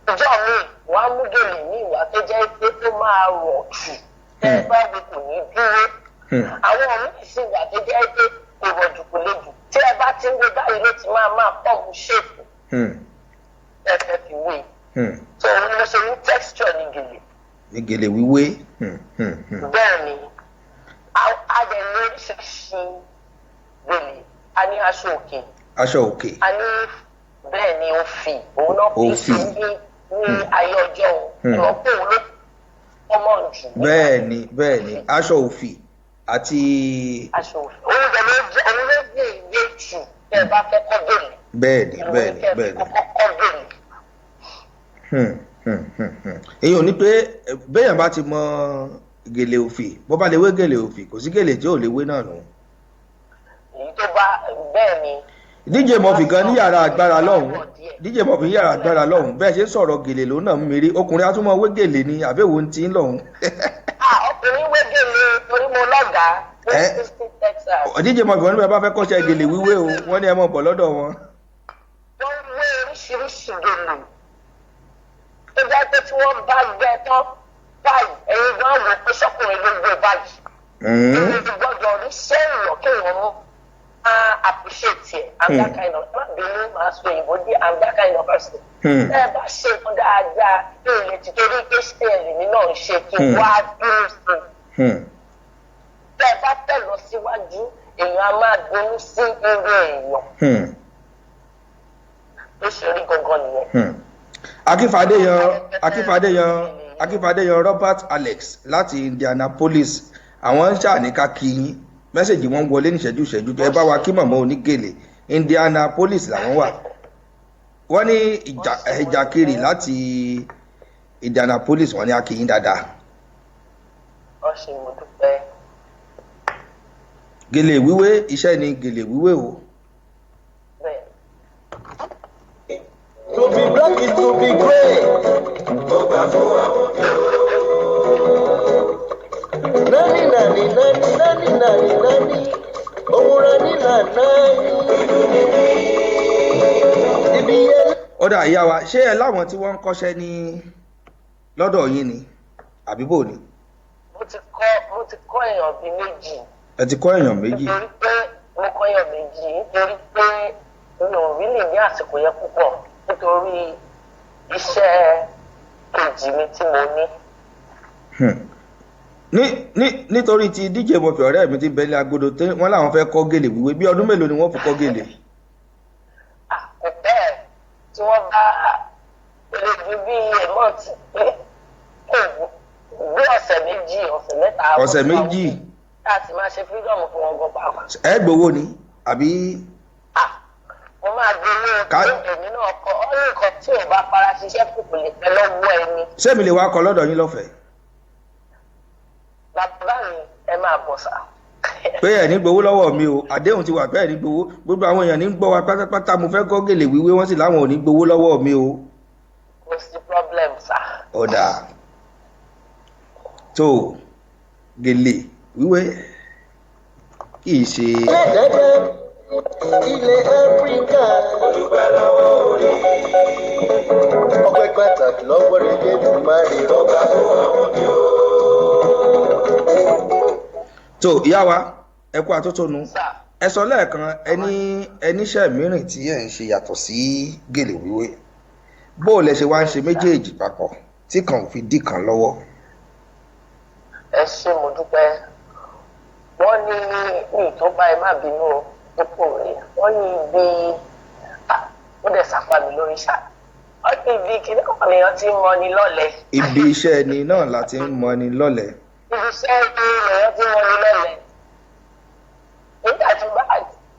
ìjọ mi wàá mú gèlè ní ìwà tó jẹ́ pé ó máa rọ̀ jù tẹ́ ẹ bá wí kò ní dúró. àwọn míì sì wà tó jẹ́ pé kò rọ̀ jù kò lè jù tí ẹ bá ti ń gbé báyìí ló ti máa pọ̀mù ṣèpù ẹ fẹ́ fi wé. so òun ni mo ṣe ní texture ní gèlè. ní gèlè wíwé. bẹ́ẹ̀ ni a dẹ̀ ní oríṣiríṣi gèlè a ní aṣọ òkè. aṣọ òkè. a ní bẹ́ẹ̀ ni òfì òun náà fi sí ní ayé ọjọ́ ìrọ́pò òun ló ọmọ jù. bẹ́ẹ̀ ni aṣọ òfì àti. aṣọ òfì òun dẹ̀ ló jẹ́ òun ló gbé ìwé jù tẹ́ ẹ bá fẹ́ kọ́ gèlè. bẹ́ẹ̀ ni. èyí ò ní pé béèyàn bá ti mọ gèlè òfì bó bá lè wé gèlè òfì kò sí gèlè tí ò lè wé náà nù. èyí tó bá bẹ́ẹ̀ ni. DJ Murphy gan ní yàrá agbára lọ́hùn DJ Murphy ní yàrá agbára lọ́hùn bẹ́ẹ̀ ṣe ń sọ̀rọ̀ gèlè ló náà ń mèrè ọkùnrin á tún mọ wé gèlè ni àbẹ̀wò ń tí ń lọ́hùn. ọkùnrin wé gèlè torí mo lọ́gàá ní Houston, Texas. DJ Murphy wọn ní bá fẹ́ kọ́ṣẹ́ gèlè wíwé o wọ́n ní ẹ mọ̀ bọ̀ lọ́dọ̀ wọn. wọ́n wé oríṣiríṣi gèlè tó jẹ́ pé tí wọ́n bá gbẹ tán báyìí ẹ̀yin gan wò pé sọ́kùnrin ló gbé báyìí. èyí ti gbọ́dọ̀ rí sẹ́yìn kéèyàn mú appreciate it. I'm that kind of being master òyìnbó dé I'm that kind of person. ẹ bá ṣe fún dáadáa ní ilé títorí pé ṣéèlì mi náà ń ṣe kí wá dúró sí i. tẹ ẹ bá tẹ̀ lọ síwájú èèyàn á máa dunú sí irú èèyàn. ló ṣe rí gangan nìyẹn. akínfàdéyan Robert Alex láti Indianapolis àwọn ń ṣàníkà kí yín mẹ́sẹ̀jì wọn wọlé níṣẹ́jú ìṣẹ́jú tó ẹ bá wa kí mọ̀mọ́ onígèlè Indianapolis làwọn wà wọ́n ní ìjàkiri láti Indianapolis wọ́n ní akíyín dáadáa. wọ́n ṣe mo dúpẹ́. gèlè wíwé iṣẹ́ ni gèlè wíwé o. To be black is to be great. Nani nani nani nani nani nani. Omurani nani. Ọ̀dà ìyá wa ṣé ẹ láwọn tí wọ́n ń kọ́ṣẹ́ ní lọ́dọ̀ yín ni àbí bò ni? mo ti kọ́ èèyàn bíi méjì. ẹ ti kọ́ èèyàn méjì. nítorí pé mo kọ́ èèyàn méjì nítorí pé mi ò rí lè ní àsìkò yẹn púpọ̀ nítorí iṣẹ́ kejì mi tí mo ní. nítorí ti DJ Murphy ọ̀rẹ́ mi ti bẹ̀lẹ̀ agodo tẹ́ wọ́n láwọn fẹ́ kọ́ gèlè wíwé bí ọdún mélòó ni wọ́n fi kọ́ gèlè. kò bẹ́ẹ̀ tí wọ́n bá lè ju bí èmọ́ọ̀tì pé bí ọ̀sẹ̀ méjì ọ̀sẹ̀ mẹ́ta. ọ̀sẹ̀ méjì. láti máa ṣe freedom fún wọn gan pàápàá. ẹ gbowó ni àbí. mo máa gbowó èmi náà kọ ọ́ ní nǹkan tí ò bá fara ṣiṣẹ́ kò lè pẹ́ lọ́wọ́ ẹni. ṣé mi lè wá kọ lọ́dọ̀ yín lọ́fẹ̀ẹ́. bàbá mi ẹ máa bọ̀ sá. pé ẹ̀ ní gbowó lọ́wọ́ mi o àdéhùn ti wà pé ẹ̀ ní gbowó gbogbo àwọn èèyàn ní gbọ́ wa pátápátá mo fẹ́ kọ́ gèlè wíwé wọ́n sì láwọn ò ní gbowó lọ́wọ́ mi o. kò sí problem sá. ọ̀dà tó gèlè wíwé kì í ṣe. ilẹ̀ áfíríkà. ọpẹ́ pàtàkì lọ́wọ́ rẹ̀ jẹ́ ìdùnmáre rọ́bà fún àwọn mi o. tó ìyá wa ẹ kú àtótónu ẹ sọ lẹ́ẹ̀kan ẹníṣẹ́ mìíràn tí ẹ̀ ń ṣe yàtọ̀ sí gèlè wíwé bó o lẹ ṣe wá ń ṣe méjèèjì papọ̀ tí kan ò fi dí kan lọ́wọ́. ẹ ṣé mo dúpẹ́ wọ́n ní ìtọ́ba ẹ má bínú ipò rẹ̀ wọ́n ní ibi ó dẹ̀ sápá mi lórí ṣá wọ́n ní ibi kìnnì kan lèèyàn ti ń mọni lọ́lẹ̀. ibi iṣẹ́ ẹni náà la ti ń mọni lọ́lẹ̀. ibi iṣẹ́ ẹni lèèyàn ti ń mọni lọ́lẹ̀. nígbà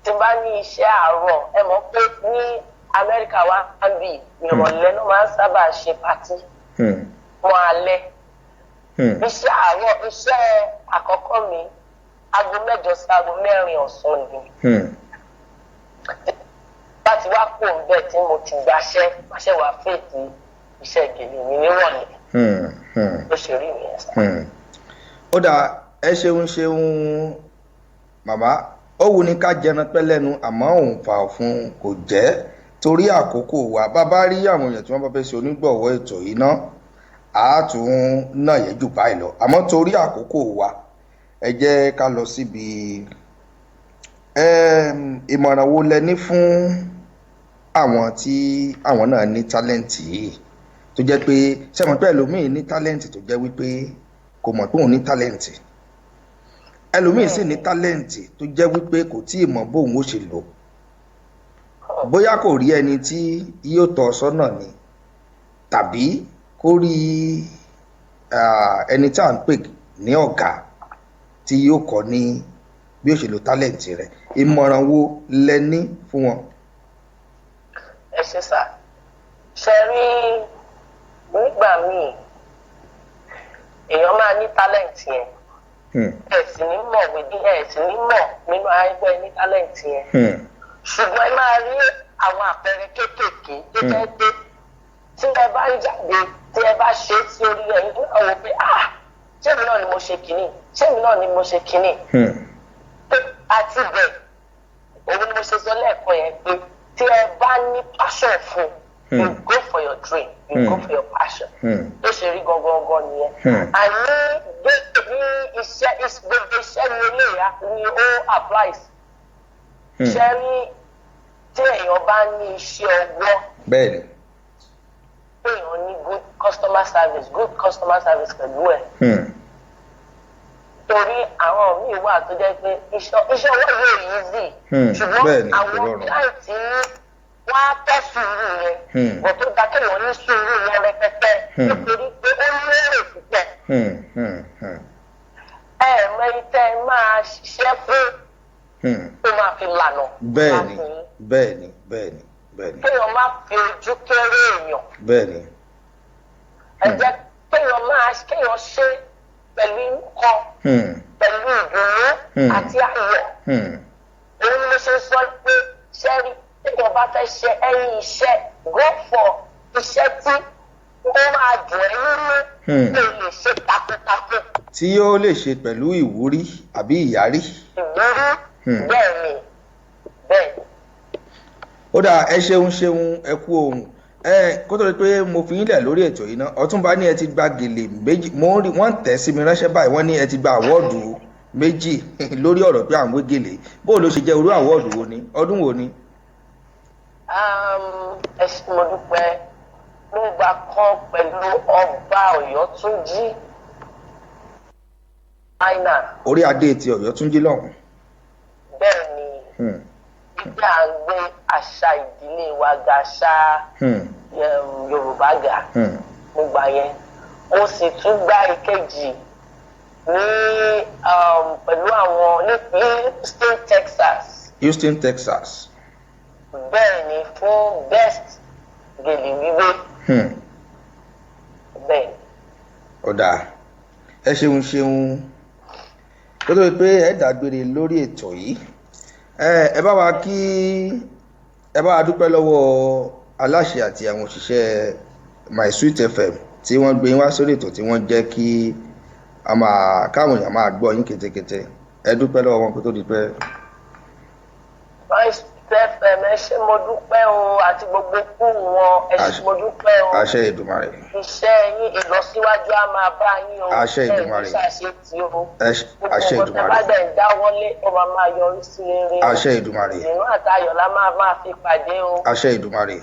tí bá ní iṣẹ́ àárọ̀ ẹ mọ̀ pé ní Amẹ́ríkà wá bí ìrọ̀lẹ́ náà máa ń sábà ṣe pátí mọ́ alẹ́. iṣẹ́ àárọ̀ iṣẹ́ àkọ́kọ́ mi aago 7 sí aago 4 ọ̀sán ni. láti wá kó ń bẹ̀ tí mo ti gbaṣẹ́ wá fèètì iṣẹ́ gèlè mi nírọ̀lẹ́. ó ṣe rí ìyẹn sá. ó dà ẹ ṣeun màmá ó wù ní ká jẹran pẹ́ lẹ́nu àmọ́ òun fà fún kò jẹ́ torí àkókò wa bàbá rí àwọn èèyàn tí wọ́n bá fẹ́ ṣe onígbọ̀wọ́ ètò yìí náà àátún náà yẹ jù báyìí lọ àmọ́ torí àkókò wa ẹ jẹ́ ká lọ síbi ìmọ̀ràn wo lẹ ní fún àwọn tí àwọn náà ní tálẹ́ǹtì yìí tó jẹ́ pé sẹ́wọ̀n pé ẹlòmíì ní tálẹ́ǹtì tó jẹ́ wípé kò mọ̀ pé òun ní tálẹ́ǹtì ẹlòmíì sì ní tálẹ́ǹtì tó jẹ́ wípé kò tí ì mọ̀ bóun ó ṣe lò bóyá kò rí ẹni tí yóò tọ́ sọ́nà ni tàbí kó rí ẹni tí à ń pè ní ọ̀gá tí yóò kọ́ ní bí ó ṣe lo tálẹ́ǹtì rẹ̀ ìmọ̀ràn wo lẹ ní fún wọn. ẹ ṣe sá ṣe rí nígbà míì èèyàn máa ní tálẹ́ǹtì yẹn ẹ sì ní mọ̀ nínú ẹgbẹ́ ní tálẹ́ǹtì yẹn ṣùgbọ́n ẹ máa rí àwọn àpẹẹrẹ kéékèèké tó jẹ́ pé tí ẹ bá ń jáde tí ẹ bá ṣe é sí orí ẹ̀yìn tó náà wò pé ṣémi náà ni mo ṣe kínní ṣémi náà ni mo ṣe kínní àti bẹ́ẹ̀ òun ni mo ṣe sọ lẹ́ẹ̀kan yẹn pé tí ẹ bá ní passion fún you go for your dream you go for your passion tó ṣe rí gangan nìyẹn àní ní iṣẹ́ gbogbo iṣẹ́ ní eléyà ni ó applies ṣe rí tí èèyàn bá ní iṣẹ́ ọwọ́ bẹ́ẹ̀ni èèyàn ní good customer service pẹ̀lú ẹ̀ torí àwọn míì wà tó jẹ́ pé iṣẹ́ ọwọ́ yóò easy ṣùgbọ́n àwọn kíláìtì wọ́n á tẹ́ sùúrù yẹn bọ̀ tó dá kéèyàn ní sùúrù yẹn rẹpẹtẹ nítorí pé ó lérè púpọ̀ ẹ̀ẹ̀mẹ́rin tẹ́ ẹ máa ṣiṣẹ́ fún tó máa fi lànà. bẹ́ẹ̀ni kéèyàn má fi ojú kéré èèyàn. bẹ́ẹ̀ni. ẹ jẹ́ kéèyàn ṣe pẹ̀lú nǹkan pẹ̀lú ìdùnnú àti ayọ̀. òun ni mo ṣe sọ pé ṣẹ́rí téèyàn bá fẹ́ ṣe ẹ̀yìn iṣẹ́ go for iṣẹ́ tí ó máa dùn ẹ́ nínú tó lè ṣe takuntakun. tí yóò lè ṣe pẹ̀lú ìwúrí àbí ìyárí. ìwúrí bẹ́ẹ̀ni. ó dáa ẹ ṣeun ẹ kú ohun kó tó di pé mo fi yín lẹ̀ lórí ètò yìí náà Ọ̀túnba ní ẹ ti gba gèlè méjì mo rí wọ́n tẹ̀ sí mi ránṣẹ́ báyìí wọ́n ní ẹ ti gba àwọ́ọ̀dù méjì lórí ọ̀rọ̀ pé à ń wé gèlè bó ló ṣe jẹ́ orú àwọ́ọ̀dù wo ni ọdún wo ni. ẹ ṣe mo dúpẹ́ mo gbà kan pẹ̀lú ọba Ọ̀yọ́túnjí àìnà. orí adé ti Ọ̀yọ́túnjí lọ́hùn. bẹ́ẹ̀ ni ìgbà à ń gbé àṣà ìdílé wa ga àṣà Yorùbá ga mo gbà yẹn mo sì tún gbá ìkejì ní pẹ̀lú àwọn ní Houston, Texas. bẹ́ẹ̀ ni fún best gèlè wíwé. bẹ́ẹ̀. ọ̀dà ẹ ṣeun kó tó di pé ẹ dágbére lórí ètò yìí ẹ bá wa dúpẹ́ lọ́wọ́ aláṣẹ àti àwọn òṣìṣẹ́ My Sweet FM tí wọ́n gbé wá sórí ètò tí wọ́n jẹ́ kí káwọn èèyàn máa gbọ́ yín kétékété ẹ dúpẹ́ lọ́wọ́ wọn kó tó di pé. My Sweet FM ẹ ṣé mo dúpẹ́ o àti gbogbo kú wọn ẹ ṣé mo dúpẹ́ o. àṣẹ Èdùmàrè. iṣẹ́ yín ìlọsíwájú á máa bá yín o. àṣẹ Èdùmàrè. àṣẹ tí o. àṣẹ Èdùmàrè. gbogbo ọ̀tẹ̀ bá dẹ̀ ń dáwọ́lé ó máa yọrí sí rere. àṣẹ Èdùmàrè. ìrún àtayọ̀ la máa fi pàdé o. àṣẹ Èdùmàrè.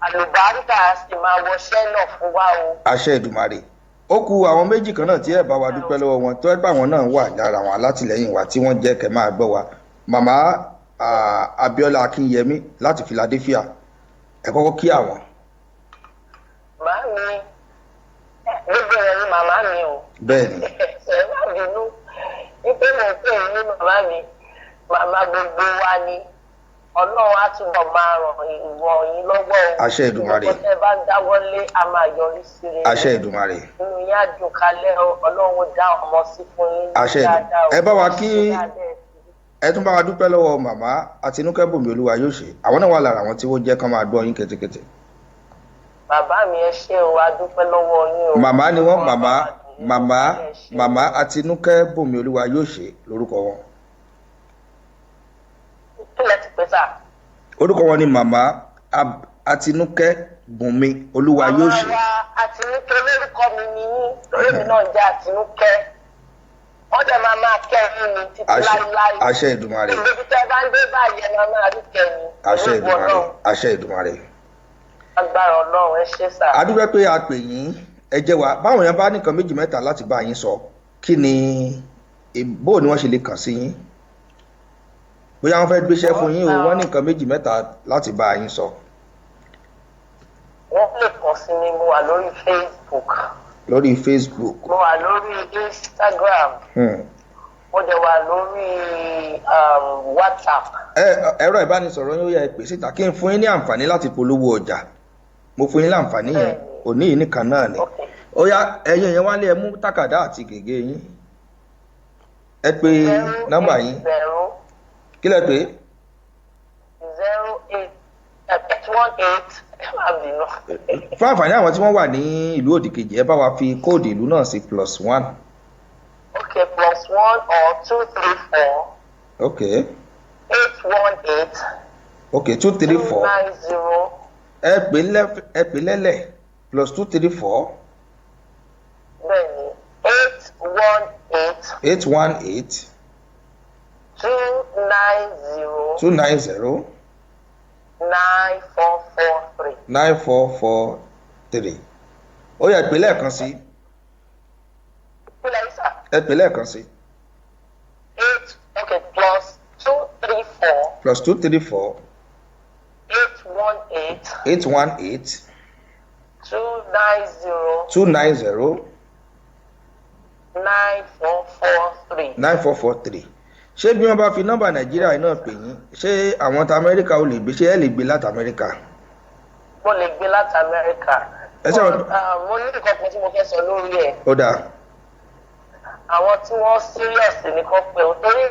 àlùbáríkà sì máa wọṣẹ́ náà fún wa o. àṣẹ Èdùmàrè. ó kù àwọn méjì kan náà tí ẹ bá wa dúpẹ́ lọ́wọ́ wọn tó ẹ bá wọn náà wà lára àwọn alátìlẹ́yìn wa tí wọ́n jẹ́ kẹ́ máa gbọ́ wa màmá Abíọ́lá Akínyẹmí láti Philadelphia ẹ kọ́kọ́ kí àwọn. màámi gbogbo rẹ ni màmá mi o. bẹ́ẹ̀ni. ẹ má bínú wípé mo pè ní màmá mi màmá gbogbo wa ni Ọlọ́run á túbọ̀ máa ràn ìwọ yín lọ́wọ́ o. àṣẹ Èdùmàrè. ìwọ tẹ́ bá dáwọ́lé a máa yọrí sí rere. àṣẹ Èdùmàrè. inú yín á dùn kalẹ̀ Ọlọ́run dá ọmọ sí fún yín. àṣẹ Èdùmàrè. ẹ bá wa kí ẹ tún bá wa dúpẹ́ lọ́wọ́ màmá Àtinúkẹ́ Bùnmi Olúwa yóò ṣe àwọn náà wà lára àwọn tí wọ́n jẹ́ kán máa gbọ́ yín kétékété. bàbá mi ẹ ṣé o a dúpẹ́ lọ́wọ́ yín o. màmá ni wọ́n màmá Àtinúkẹ́ Bùnmi Olúwa yóò ṣe lórúkọ wọn. kílẹ̀ ti pẹ́ sà. orúkọ wọn ni màmá Àtinúkẹ́ Bùnmi Olúwa yóò ṣe. màmá wa Àtinúkẹ́ lórúkọ mi ni yín lórí mi náà jẹ́ Àtinúkẹ́ wọ́n dẹ̀ máa kẹ́ ẹ̀yìn mi títí láíláí. àṣẹ Èdùmàrè. ìgbésí tẹ́ bá ń gbé báyìí ẹ̀ máa rí kẹ́yìn. àṣẹ Èdùmàrè. àṣẹ Èdùmàrè. agbára ọlọ́run ẹ ṣé sà. a dúpẹ́ pé a pè yín ẹ jẹ́ wa báwọn yẹn bá nìkan méjì mẹ́ta láti bá yín sọ kí ni bó ni wọ́n ṣe lè kàn sí yín bóyá wọ́n fẹ́ gbéṣẹ́ fún yín o wọ́n nìkan méjì mẹ́ta láti bá yín sọ. wọ́n lè kàn sí mi mo wà lórí Facebook. lórí Facebook. mo wà lórí Instagram. mo dẹ̀ wà lórí WhatsApp. ẹ̀rọ ìbánisọ̀rọ̀ yóò yẹ ẹ pè síta kí n fún yín ní àǹfààní láti polówó ọjà mo fún yín láǹfààní yẹn òní yìí nìkan náà ni ó yá ẹ̀yin yẹn wálé ẹ mú tákàdá àti gègé yín ẹ pè nọ́mbà yín kí lẹ pè. 08118. fún àǹfààní àwọn tí wọ́n wà ní ìlú òdìkejì ẹ bá wa fi kóòdù ìlú náà sí +1. Okay, +1 or 234. Okay. 818. Okay, 234. 290. ẹ pè lẹ́lẹ̀ +234. Bẹ́ẹ̀ni, 818. 818. 290. 290. 9443. 9443. ó yá pè lẹ́ẹ̀kan sí. ẹ pè lẹ́ẹ̀kan sí. 234. +234. 818. 818. 290. 290. 9443. 9443. ṣé bí wọ́n bá fi nọ́mbà nàìjíríà náà pè yín ṣé àwọn ta amẹ́ríkà ò lè gbé ṣé ẹ lè gbé láti amẹ́ríkà. mo lè gbé láti amẹ́ríkà. mo ní nǹkan kan tí mo fẹ́ sọ lórí ẹ̀. ó dáa. àwọn tí wọ́n serious ní kọ́ pé o torí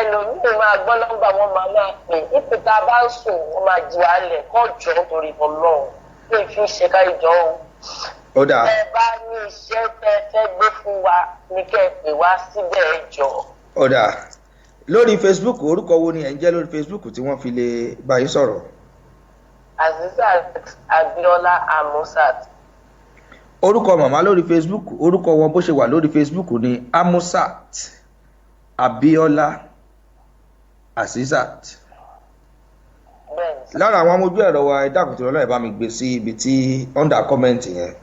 ẹlòmíì máa gbọ́ nọ́mbà wọn máa pè ipò tá a bá ń sùn wọ́n máa jí wa lẹ̀ kọ́ jọ nítorí ọlọ́run pé fi ṣe ká ìjọ o. ó dáa. ẹ bá ní iṣẹ́ tẹ́ fẹ́ gbé fún wa ní kẹ́ ẹ pè wá síbẹ̀ ẹ jọ. ó dáa. lórí Facebook orúkọ wo ni ẹ̀ ń jẹ́ lórí Facebook tí wọ́n fi lè bá yín sọ̀rọ̀. Azizat Abiola Amusat. orúkọ màmá lórí Facebook orúkọ wọn bó ṣe wà lórí Facebook ni Amusat Abiola Azizat. lára àwọn amójú ẹ̀rọ wa ẹ̀dá àkùtù ọlọ́ọ̀ bá mi gbé sí ibi tí under comment yẹn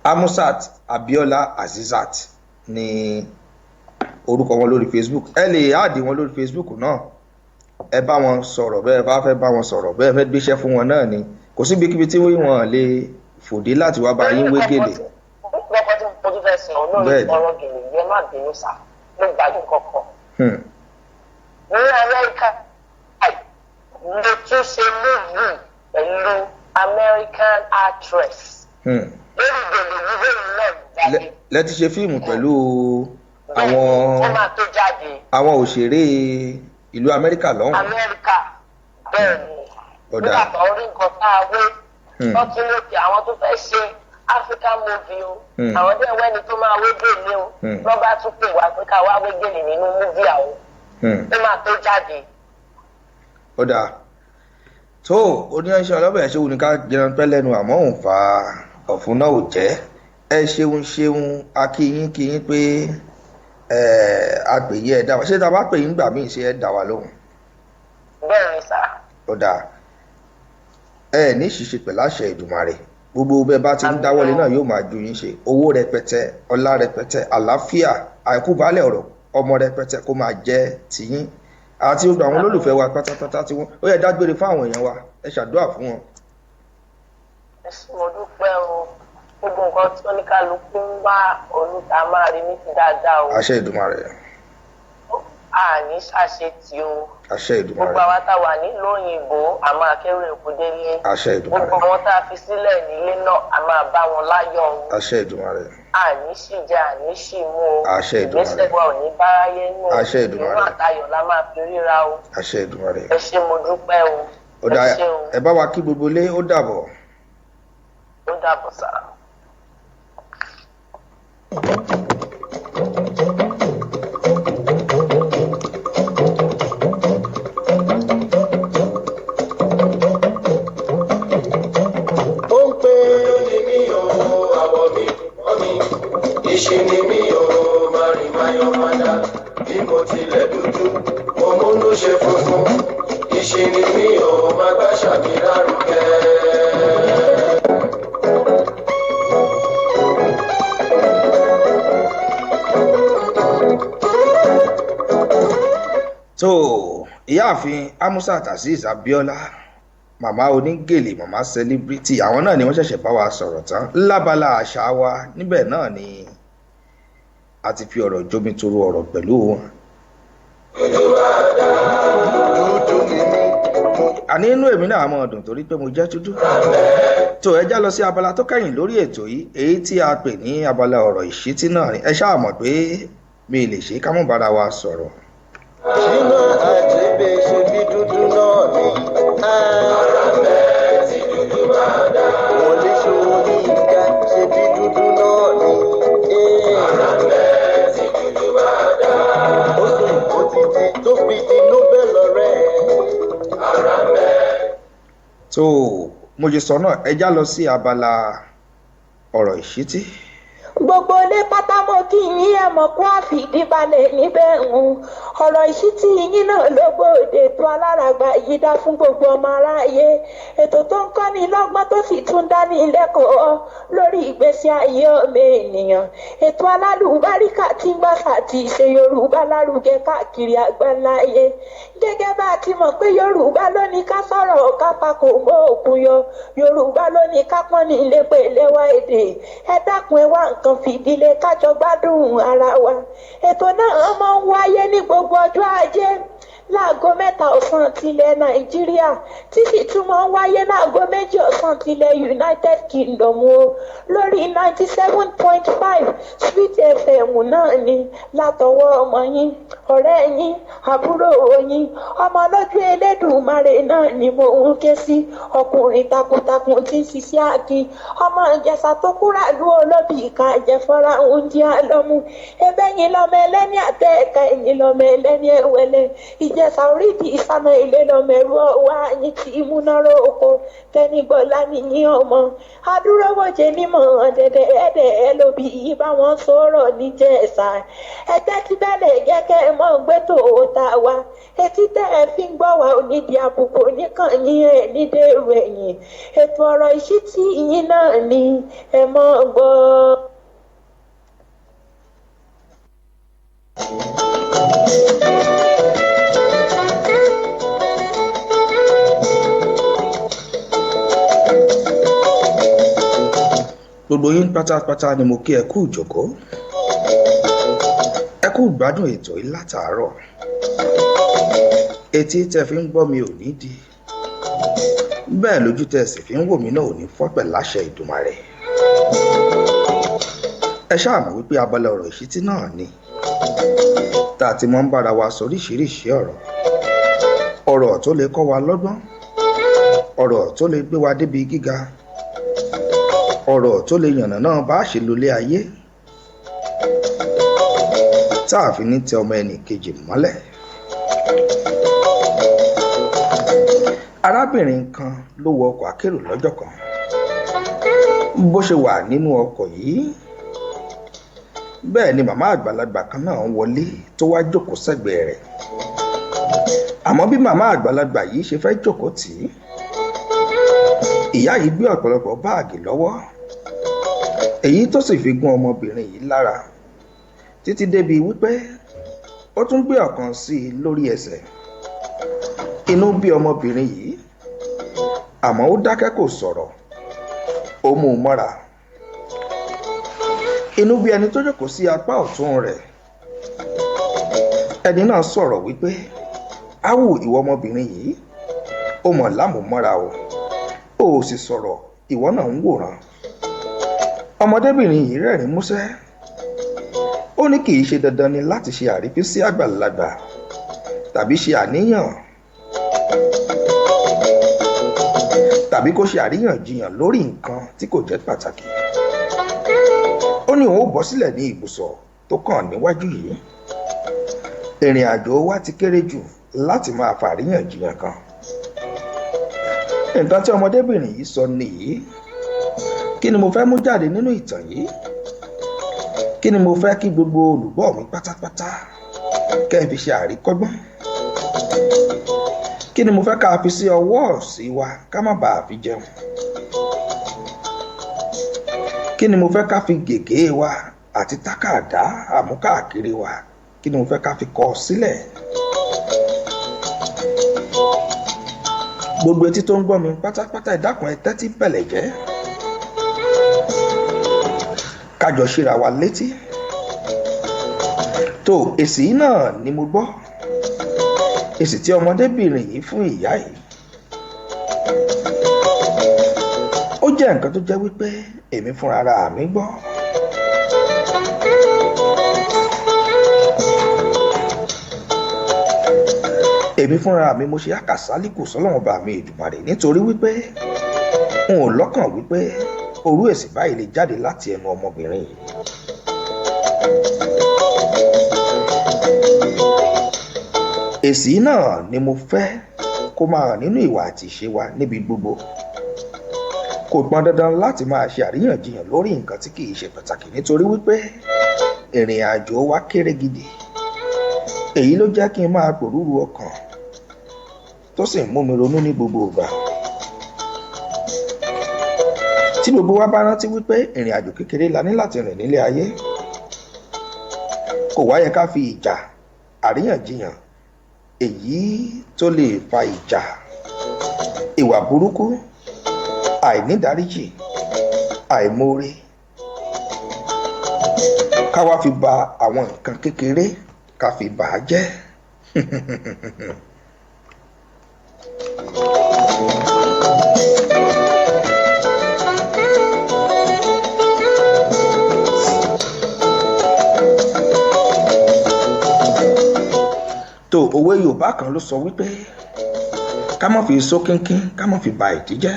Amusat Abiola Azizat ni orúkọ wọn lórí Facebook ẹ lè áàdì wọn lórí Facebook náà ẹ bá wọn sọ̀rọ̀ bẹ́ẹ̀ bá fẹ́ bá wọn sọ̀rọ̀ bẹ́ẹ̀ fẹ́ gbéṣẹ́ fún wọn náà ni kò síbikíbi tí wọ́n lè fòdé láti wá bá yín wé gèlè. lọ́kọ́ tí mo tún fẹ́ sọ lórí ọ̀rọ̀ gèlè yẹn má bínú sá ló gbádùn kọ̀ọ̀kan. ní amẹ́ríkà mo tún ṣe múùvù pẹ̀lú American actress. lórí gèlè wíwé náà jáde. lẹ́tí ṣe fíìmù pẹ̀lú àwọn òṣèré ìlú Amẹ́ríkà lọ́hùn. Amẹ́ríkà bẹ́ẹ̀ ni nígbà tó rí nǹkan tá a wé lọ́tún lókè àwọn tó fẹ́ ṣe African movie o àwọn dẹ̀ wẹ́ni tó máa wé gèlè o wọ́n bá tún pè wá pé ká wá wé gèlè nínú múvì àwọn ó máa tó jáde. ó dáa tó oníyanṣẹ́ ọlọ́bẹ̀ ṣé wù ní ká jẹun pẹ́ lẹ́nu àmọ́ òun fa ọ̀fun náà ò jẹ́ ẹ ṣeun akíyín kíyín pé àpèyí ẹ dá wa ṣé tá a bá pè yín gbà míì ṣe ẹ dá wa lóhùn. bẹ́ẹ̀ ni sà. ó dáa ẹ ní ṣíṣe pẹ̀lú àṣẹ Èdùmàrè gbogbo bẹ́ẹ̀ bá ti ń dáwọ́lé náà yóò máa ju yín ṣe owó rẹpẹtẹ ọlá rẹpẹtẹ àlàáfíà àìkúbálẹ̀ ọ̀rọ̀ ọmọ rẹpẹtẹ kó máa jẹ́ tiyín àti gbogbo àwọn olólùfẹ́ wa pátápátá tí wọ́n ó yẹ dágbére fún àwọn èèyàn wa ẹ ṣàdúrà fún wọn. ẹ ṣé mo dúpẹ́ o gbogbo nǹkan tí oníkálukú ń bá olùta máa rí ní ti dáadáa o. àṣẹ Èdùmàrè. àní ṣàṣetì o. àṣẹ Èdùmàrè. gbogbo àwọn tá a wà nílùú òyìnbó a máa kéré èkó délé. àṣẹ Èdùmàrè. gbogbo àwọn tá a fi sílẹ̀ nílé náà a máa bá wọn láyọ̀ o. àṣẹ Èdùmàrè. àní ṣìjà àní ṣìmú o. àṣẹ Èdùmàrè. ìgbésẹ̀ wa ò ní báráyé nù. àṣẹ Èdùmàrè. ìwọ̀n àtayọ̀ la máa fi ríra o. àṣẹ Èdùmàrè. ẹ ṣé mo dúpẹ́ o. ó dá ẹ bá wa kí gbogbo ilé ó dàbọ̀. ó dàbọ̀ sá. ìṣìní mi ò máa rìn máa yan padà bí mo tilẹ̀ dúdú mo múnú ṣe funfun ìṣìní mi ò máa gbàṣà mi lárugẹ. ìyáàfin Amusat Azeez Abiola màmá onígèlè màmá celebrity àwọn náà ni wọ́n ṣẹ̀ṣẹ̀ bá wa sọ̀rọ̀ tán lábala àṣà wa níbẹ̀ náà ni a ti fi ọ̀rọ̀ jomitoro ọ̀rọ̀ pẹ̀lú wọn. àní inú èmi náà mọ̀ ọdún torí pé mo jẹ́ dúdú. tó ẹ já lọ sí abala tó kẹ́yìn lórí ètò yìí èyí tí a pè ní abala ọ̀rọ̀ ìṣítí náà ni ẹ ṣáà mọ̀ pé mi lè ṣe ká mọ̀ bára wa sọ̀rọ̀. Ṣínà Àjẹ́bẹ̀ ṣe bí dúdú náà ni. Ara bẹ́ẹ̀ tí dúdú máa dá. Wọlé Ṣóyínká ṣe bí dúdú náà ni. Ara bẹ́ẹ̀ tí dúdú máa dá. Ó sùn ó ti di tó fi di Nobel ọ̀rẹ́. Ara bẹ́ẹ̀. tó mo ṣe sọ náà ẹ já lọ sí abala ọ̀rọ̀ ìṣítí. gbogbo ilé pátá mo kí yín ẹ mọ̀ kó àfìdíbalẹ̀ níbẹ̀ ń ọ̀rọ̀ ìṣítí yín náà ló gbòde tó aláràgbà yìí dá fún gbogbo ọmọ aráyé ètò tó ń kọ́ni lọ́gbọ́n tó sì tún dání lẹ́kọ̀ọ́ lórí ìgbésí ayé ọmọ ènìyàn ètò alálùbáríkà tí ń gbàsà ti ṣe Yorùbá lárugẹ káàkiri àgbáláyé gẹ́gẹ́ bá a ti mọ̀ pé Yorùbá ló ní ká sọ̀rọ̀ ká pakò mọ́ òkun yọ Yorùbá ló ní ká pọ́n ní ilé pé lẹ́wà èdè ẹ dákun ẹ wá nǹkan fìdílé kájọ gbádùn ara wa ètò náà máa ń wáyé ní gbogbo ọjọ́ ajé láago 3 ọ̀sán tilẹ̀ Nàìjíríà tí sì tún máa ń wáyé láago 2 ọ̀sán tilẹ̀ United Kingdom o lórí 97.5 Sweet FM náà ni látọwọ́ ọmọ yín ọ̀rẹ́ yín àbúrò yín ọmọ lójú Elédùmarè náà ni mo ń ké sí ọkùnrin takuntakun tí ń ṣiṣẹ́ àkí ọmọ Ìjẹ̀ṣà tó kúrà lú olóbì ìka àjẹfọ́ra oúnjẹ àlọ́mú ẹbẹ́yìn lọ́mọ ẹlẹ́ni àtẹ ẹ̀ka ẹ̀yìn lọ́mọ ẹlẹ́ni ẹ̀wẹ̀lẹ̀ Ìjẹ̀ṣà orídìí ìsáná ilé lọ́mọ ẹ̀rú ọwọ́ àyín tí múnáró oko tẹnigbọ́lá nìyí ọmọ adúrógbòjé nímọ̀ dẹ̀dẹ̀ ẹ̀dẹ̀ ẹ̀ lóbi yìí bá wọn sọ̀rọ̀ níjẹ̀ṣà ẹ̀tẹ́ tí bẹ́lẹ̀ gẹ́gẹ́ mọ́ gbẹ́tò òòtà wa etí tẹ́ ẹ fi ń gbọ́ wa onídìí àbùkù nìkan yín ẹ̀ nídèrú ẹ̀yìn ètò ọ̀rọ̀ ìṣítí yín náà ni ẹ mọ́ gbọ́. gbogbo yín pátápátá ni mo kí ẹ kú ìjókòó ẹ kú gbádùn ètò yìí látàárọ̀ etí tẹ́ fi ń gbọ́ mi ò ní di bẹ́ẹ̀ lójú tẹ́ sì fi ń wò mí náà ò ní fọ́pẹ̀ láṣẹ Ìdùmarè ẹ ṣáà mọ̀ wípé abala ọ̀rọ̀ ìṣítí náà ni tá a ti mọ́ ń bára wa sọ oríṣiríṣi ọ̀rọ̀ tó lè kọ́ wa lọ́gbọ́n ọ̀rọ̀ tó lè gbé wa débi gíga ọ̀rọ̀ tó lè yànnàná bá a ṣe lólé ayé tá a fi ní tẹ ọmọ ẹnì kejì mọ́lẹ̀. arábìnrin kan ló wọ ọkọ̀ akérò lọ́jọ́ kan bó ṣe wà nínú ọkọ̀ yìí bẹ́ẹ̀ ni màmá àgbàlagbà kan náà wọlé tó wá jókòó sẹ́gbẹ̀ẹ́ rẹ̀ àmọ́ bí màmá àgbàlagbà yìí ṣe fẹ́ jókòó tì í ìyá yìí gbé ọ̀pọ̀lọpọ̀ báàgì lọ́wọ́ èyí tó sì fi gún ọmọbìnrin yìí lára títí débi wípé ó tún gbé ọ̀kan sí i lórí ẹsẹ̀ inú bí ọmọbìnrin yìí àmọ́ ó dákẹ́ kò sọ̀rọ̀ ó mú un mọ́ra inú bí ẹni tó jókòó sí apá ọ̀tún rẹ̀ ẹni náà sọ̀rọ̀ wípé áwù ìwọ ọmọbìnrin yìí ó mọ̀ lámùmọ́ra o ó sì sọ̀rọ̀ ìwọ náà ń wòran ọmọdébìnrin yìí rẹ́rìn músẹ́ ó ní kì í ṣe dandan ni láti ṣe àrífín sí àgbàlagbà tàbí ṣe àníyàn tàbí kó ṣe àríyànjiyàn lórí nǹkan tí kò jẹ́ pàtàkì ó ní òun ó bọ́ sílẹ̀ ní ibùsọ̀ tó kàn níwájú yìí ìrìn àjò wa ti kéré jù láti máa fa àríyànjiyàn kan nǹkan tí ọmọdébìnrin yìí sọ nìyí kí ni mo fẹ́ mú jáde nínú ìtàn yìí kí ni mo fẹ́ kí gbogbo olùgbọ́ mi pátápátá kẹ́ ẹ fi ṣe àríkọ́gbọ́n kí ni mo fẹ́ ká fi sí ọwọ́ òsì wa ká má bàa fi jẹun kí ni mo fẹ́ ká fi gègé wa àti tákàdá àmúkáàkiri wa kí ni mo fẹ́ ká fi kọ sílẹ̀ gbogbo etí tó ń gbọ́ mi pátápátá ẹ dákun ẹ tẹ́tí bẹ̀lẹ̀ jẹ́ kájọ ṣíra wa létí. tó èsì náà ni mo gbọ́, èsì tí ọmọdébìnrin yìí fún ìyá yìí. ó jẹ́ nǹkan tó jẹ́ wípé èmi fúnra mi gbọ́. èmi fúnra mi mo ṣe àkàsálíkù sọ́lọ́run bá mi Èdùmàrè nítorí wípé n ò lọ́kàn wípé orú èsì báyìí lè jáde láti ẹnu ọmọbìnrin yìí. èsì náà ni mo fẹ́ kó máa hàn nínú ìwà àti ìṣe wa níbi gbogbo. kò pọn dandan láti máa ṣe àríyànjiyàn lórí nǹkan tí kìí ṣe pàtàkì nítorí wípé ìrìn àjò wa kéré gidi. èyí ló jẹ́ kí n máa pòrúurú ọkàn tó sì ń mú mi ronú ní gbogbo ìgbà. tí gbogbo wa bá rántí wípé ìrìn àjò kékeré la ní láti rìn nílé ayé, kò wá yẹ ká fi ìjà àríyànjiyàn èyí tó lè fa ìjà, ìwà burúkú, àìnídáríjì, àìmoore, ká wá fi ba àwọn nǹkan kékeré ká fi bà á jẹ́. tó òwe Yorùbá kan ló sọ wípé ká má fi só kínkín ká má fi ba ìdí jẹ́.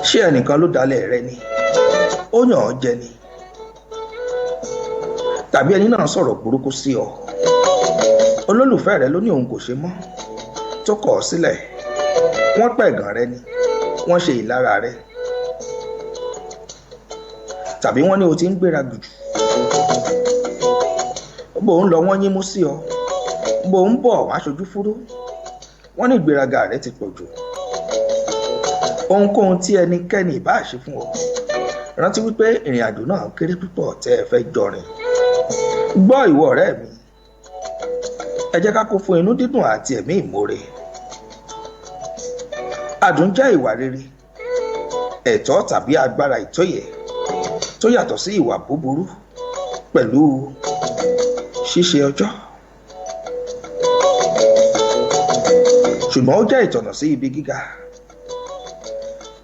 ṣé ẹnìkan ló dalẹ̀ rẹ ni, ó yàn ọ́ jẹ ni, tàbí ẹni náà sọ̀rọ̀ burúkú sí ọ, olólùfẹ́ rẹ ló ní òun kò ṣe mọ́ tó kọ̀ ọ́ sílẹ̀, wọ́n pẹ̀gàn rẹ ni, wọ́n ṣe ìlara rẹ, tàbí wọ́n ní o ti ń gbéra jù, bó ń lọ wọ́n yín mú sí ọ, bó ń bọ̀ wọ́n aṣojú fúrú, wọ́n ní ìgbéraga rẹ ti pọ̀ jù. ohunkóhun tí ẹnikẹ́ni ìbá ṣe fún ọ, rántí wípé ìrìn àjò náà kéré púpọ̀ tẹ́ ẹ fẹ́ jọrin. gbọ́ ìwọ ọ̀rẹ́ mi, ẹ jẹ́ ká kó fún inú dídùn àti ẹ̀mí ìmoore. adùn jẹ́ ìwà rere, ẹ̀tọ́ tàbí agbára ìtóyè tó yàtọ̀ sí ìwà búburú pẹ̀lú ṣíṣe ọjọ́. ṣùgbọ́n ó jẹ́ ìtọ̀nà sí ibi gíga.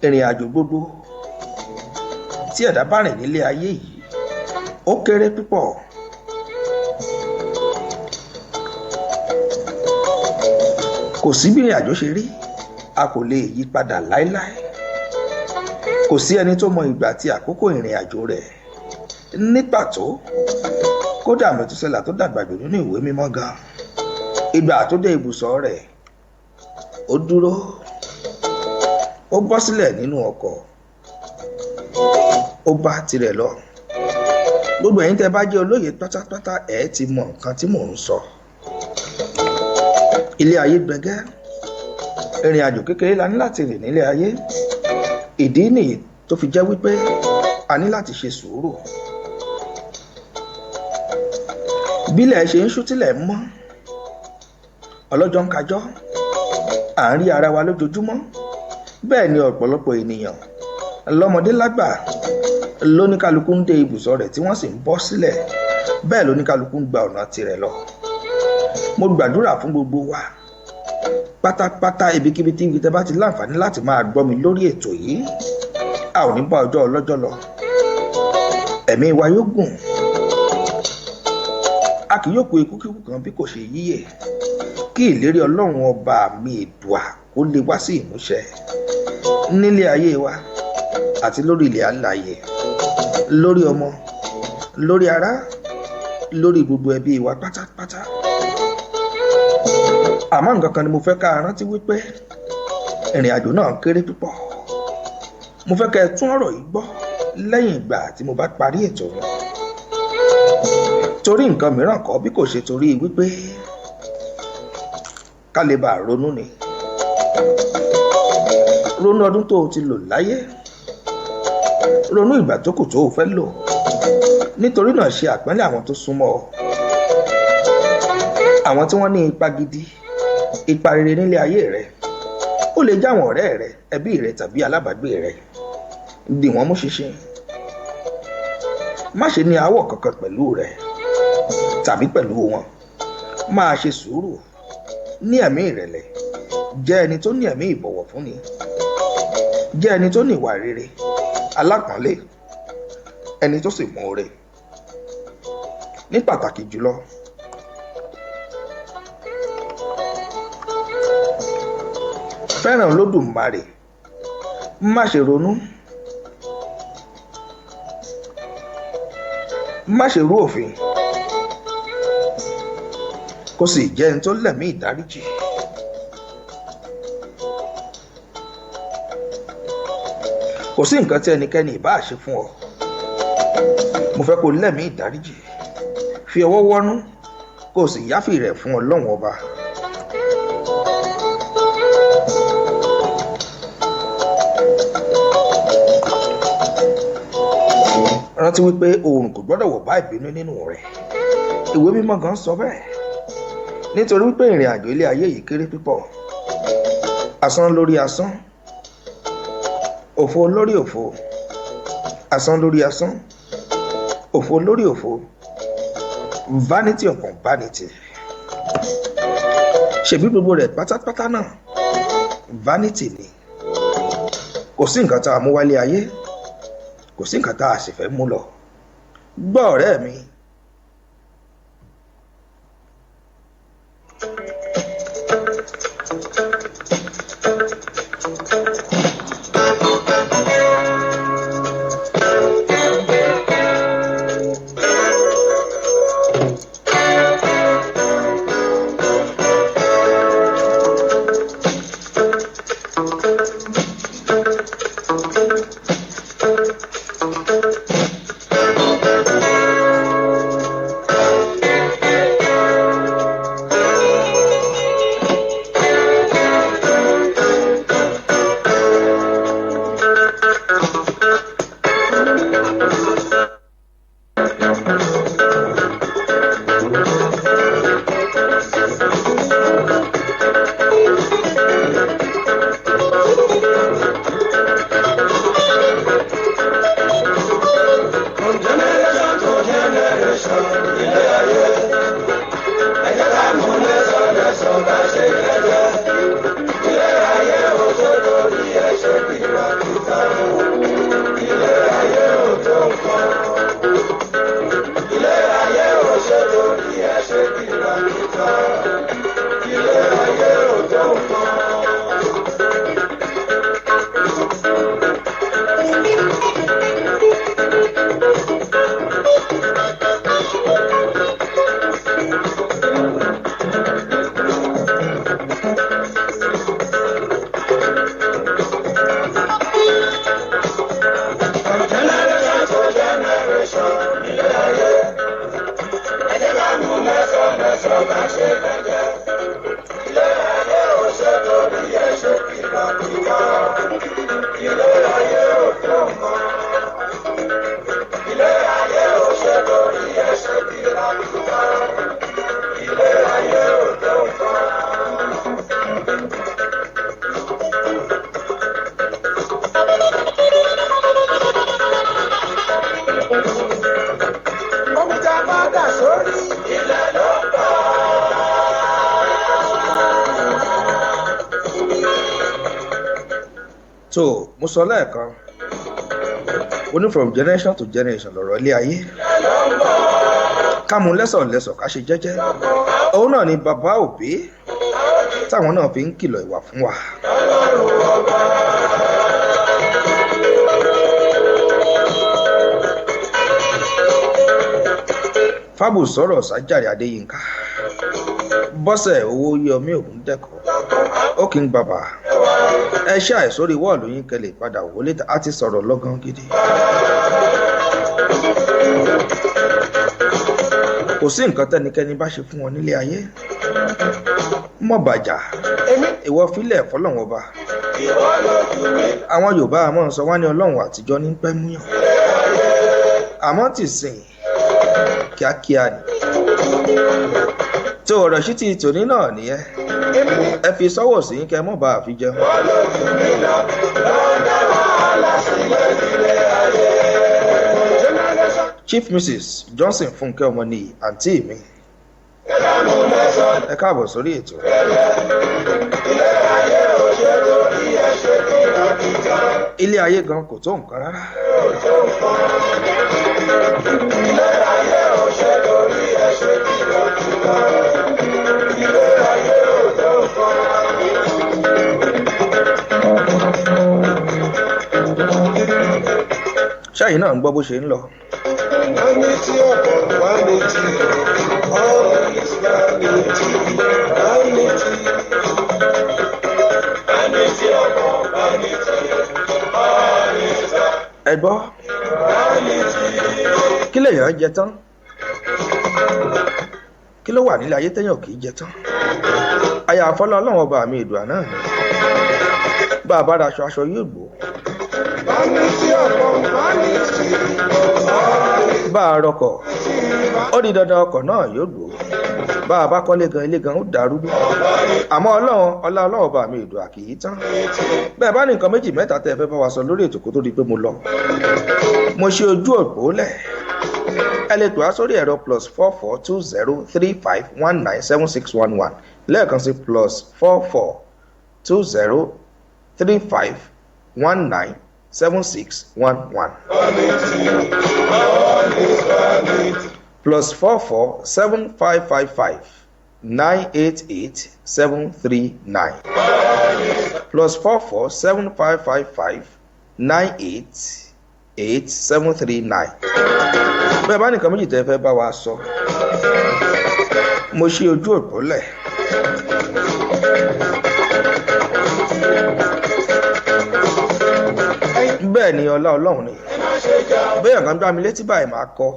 ìrìn àjò gbogbo tí ẹ̀dá bá rìn nílé ayé yìí ó kéré púpọ̀. kò sí bí ìrìn àjò ṣe rí, a kò lè yí padà láéláé. kò sí ẹni tó mọ ìgbà àti àkókò ìrìn àjò rẹ̀ ní pàtó. kódà Mẹ̀túsẹ́là tó dàgbà jù nínú ìwé mímọ́ gan, ìgbà tó dé ibùsọ̀ rẹ̀ ó dúró, ó bọ́ sílẹ̀ nínú ọkọ̀, ó bá tirẹ̀ lọ. gbogbo ẹ̀yin tẹ́ bá jẹ́ olóye pátápátá ẹ̀ ti mọ nǹkan tí mò ń sọ. ilé ayé gbẹgẹ́, ìrìn àjò kékeré la ní láti rìn nílé ayé. ìdí nìyí tó fi jẹ́ wípé a ní láti ṣe sùúrù. bílẹ̀ ṣe ń ṣú tílẹ̀ ń mọ́, ọlọ́jọ́ ń kájọ́, à ń rí ara wa lójoojúmọ́. bẹ́ẹ̀ ni ọ̀pọ̀lọpọ̀ ènìyàn lọ́mọdé lágbà lóníkálukú ń dé ibùsọ̀ rẹ̀ tí wọ́n sì ń bọ́ sílẹ̀, bẹ́ẹ̀ lóníkálukú ń gba ọ̀nà tirẹ̀ lọ. mo gbàdúrà fún gbogbo wa pátápátá, ibikíbi tí ibi tẹ́ bá ti láǹfààní láti máa gbọ́ mi lórí ètò yìí, a ò ní bá ọjọ́ ọlọ́jọ́ lọ. ẹ̀mí wa yóò gùn, a kì yóò kú ikú kíkú kan bí kò ṣe yíyè, kí ìlérí Ọlọ́run ọba mi Èdùà kó lè wá sí ìmúṣẹ nílé ayé wa àti lórí ilẹ̀ alààyè, lórí ọmọ, lórí ará, lórí gbogbo ẹbí wa pátápátá. àmọ́ nǹkan kan ni mo fẹ́ ká rántí wípé ìrìn àjò náà kéré púpọ̀. mo fẹ́ kẹ́ ẹ tún ọ̀rọ̀ yìí gbọ́ lẹ́yìn ìgbà tí mo bá parí ètò mi. torí nǹkan mìíràn kọ́ bí kò ṣe torí wípé ká lè bá ronú ni. ronú ọdún tó o ti lò láyé, ronú ìgbà tó kù tó o fẹ́ lò. nítorí náà ṣe àpọ́nlé àwọn tó súnmọ́ ọ. àwọn tí wọ́n ní ipa gidi ipa rere nílé ayé rẹ ó lè jáwọn ọ̀rẹ́ rẹ ẹbí rẹ tàbí alábàágbé rẹ dì wọ́n mú ṣinṣin má ṣe ní aáwọ̀ kankan pẹ̀lú rẹ tàbí pẹ̀lú wọn máa ṣe sùúrù ní ẹ̀mí ìrẹ̀lẹ̀ jẹ́ ẹni tó ní ẹ̀mí ìbọ̀wọ̀ fúnni jẹ́ ẹni tó ní ìwà rere alápọ̀nlé ẹni tó sì mọ̀ọ́re ní pàtàkì jùlọ fẹ́ràn Olódùmarè má ṣe ronú má ṣe rú òfin kó sì jẹ́ ẹni tó lẹ̀mí ìdáríjì kò sí nǹkan tí ẹnikẹ́ni ìbá ṣe fún ọ mo fẹ́ kó lẹ̀mí ìdáríjì fi ọwọ́ wọ́nú kó sì yáfì rẹ̀ fún Ọlọ́run ọba. rántí wípé oòrùn kò gbọ́dọ̀ wọ̀ bá ìbínú nínú rẹ̀ ìwé mímọ́ gan sọ bẹ́ẹ̀ nítorí wípé ìrìn àjò ilé ayé yìí kéré púpọ̀ asán lórí asán òfo lórí òfo asán lórí asán òfo lórí òfo vanity upon vanity ṣebí gbogbo rẹ̀ pátápátá náà vanity ni kò sí nǹkan tá a mú wálé ayé kò sí nǹkan tá a sì fẹ́ mú lọ gbọ́ ọ̀rẹ́ mi. So mo sọ lẹ́ẹ̀kan ó ní from generation to generation lọ̀rọ̀ ilé ayé ká mú lẹ́sọ̀lẹ́sọ̀ ká ṣe jẹ́jẹ́ òun náà ni bàbá òbí táwọn náà fi ń kìlọ̀ ìwà fún wa. Fábù sọ̀rọ̀ Sájàre Adéyínká Bọ́sẹ̀ Owóyẹmí Ògúndẹ̀kọ̀ Ókìn bàbá ẹ ṣe àìsórí wọ́ọ̀lù yín kẹlẹ̀ padà wọlé á ti sọ̀rọ̀ lọ́gán gidi. Kò sí nǹkan tẹ́nikẹ́ni bá ṣe fún wọn nílé ayé mọ́ bàjá ìwọ fílẹ̀ fọlọ́run ọba. Àwọn Yorùbá àmọ́ sọ wá ní Ọlọ́run àtijọ́ ní pẹ́ múyàn àmọ́ tì sìn kíákíá ni tí ọ̀rọ̀ sí ti tòní náà nìyẹn ẹ fi sọ́wọ́ sí kẹ́ mọ́ bá àfi jẹun. Chief Mrs Johnson Fúnkẹ́ Ọmọnìyí àǹtí mi ẹ káàbọ̀ sórí ètò. Ilé ayé gan kò tó nǹkan rárá. Ṣáyìn náà ń gbọ́ bó ṣe ń lọ. Vanity upon vanity, all is vanity, vanity. Vanity upon vanity, all is Ẹ gbọ́ vanity. kí lèèyàn jẹ tán kí ló wà nílé ayé téèyàn kì í jẹ tán àyàfọ́lá ọlọ́run ọba mi ìdùà náà ni bá a bá raṣọ aṣọ yóò gbó Vanity upon vanity, all is bá a rọkọ̀ ó di dandan ọkọ̀ náà yóò gbó bá a bá kọ́lé gan ilé gan ó dàrúgbó àmọ́ ọlọ́run ọba mi ìdùà kì í tán bẹ́ẹ̀ bá ní nǹkan méjì mẹ́ta tẹ́ ẹ fẹ́ bá wa sọ lórí ètò kó tó di pé mo lọ mo ṣe ojú òpó lẹ̀ ẹ lè pè wá sórí ẹ̀rọ +442035197611 lẹ́ẹ̀kan sí +442035197611 +447555988 +447555988 bẹ́ẹ̀ bá nìkan méjì tẹ́ fẹ́ bá wa sọ mo ṣe ojú òpó lẹ̀ bẹ́ẹ̀ ni ọlá ọlọ́run ni bẹ́ẹ̀ kan gbá mi létí báyìí máa kọ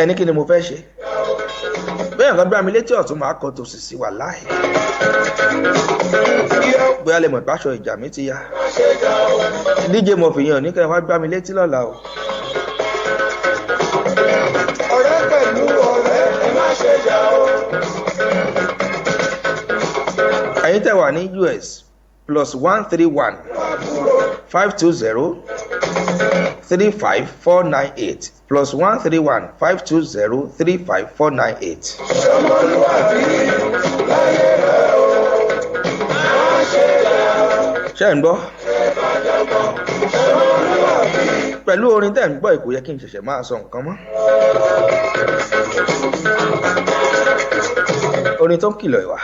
ẹni kí ni mo fẹ́ ṣe bẹ́ẹ̀ kan gbá mi létí ọ̀tún máa kọ tòsì sí wà láì bóyá lè mọ̀ ìpáṣọ ìjà mi ti ya DJ mo fi yàn ní kẹ́ wá gbá mi létí lọ́la o. ọ̀rẹ́ pẹ̀lú ọ̀rẹ́ ẹ má ṣe jà o. ẹ̀yin tẹ́ wà ní US +131 520 35498 +131 520 35498. ọmọlúwàbí láyé rẹ o. má ṣe jà o. ṣé ń gbọ́ ọmọlúwàbí. pẹ̀lú orin tẹ́ ń gbọ́ kò yẹ kí n ṣẹ̀ṣẹ̀ máa sọ nǹkan mọ́ orin tó ń kìlọ̀ ìwà.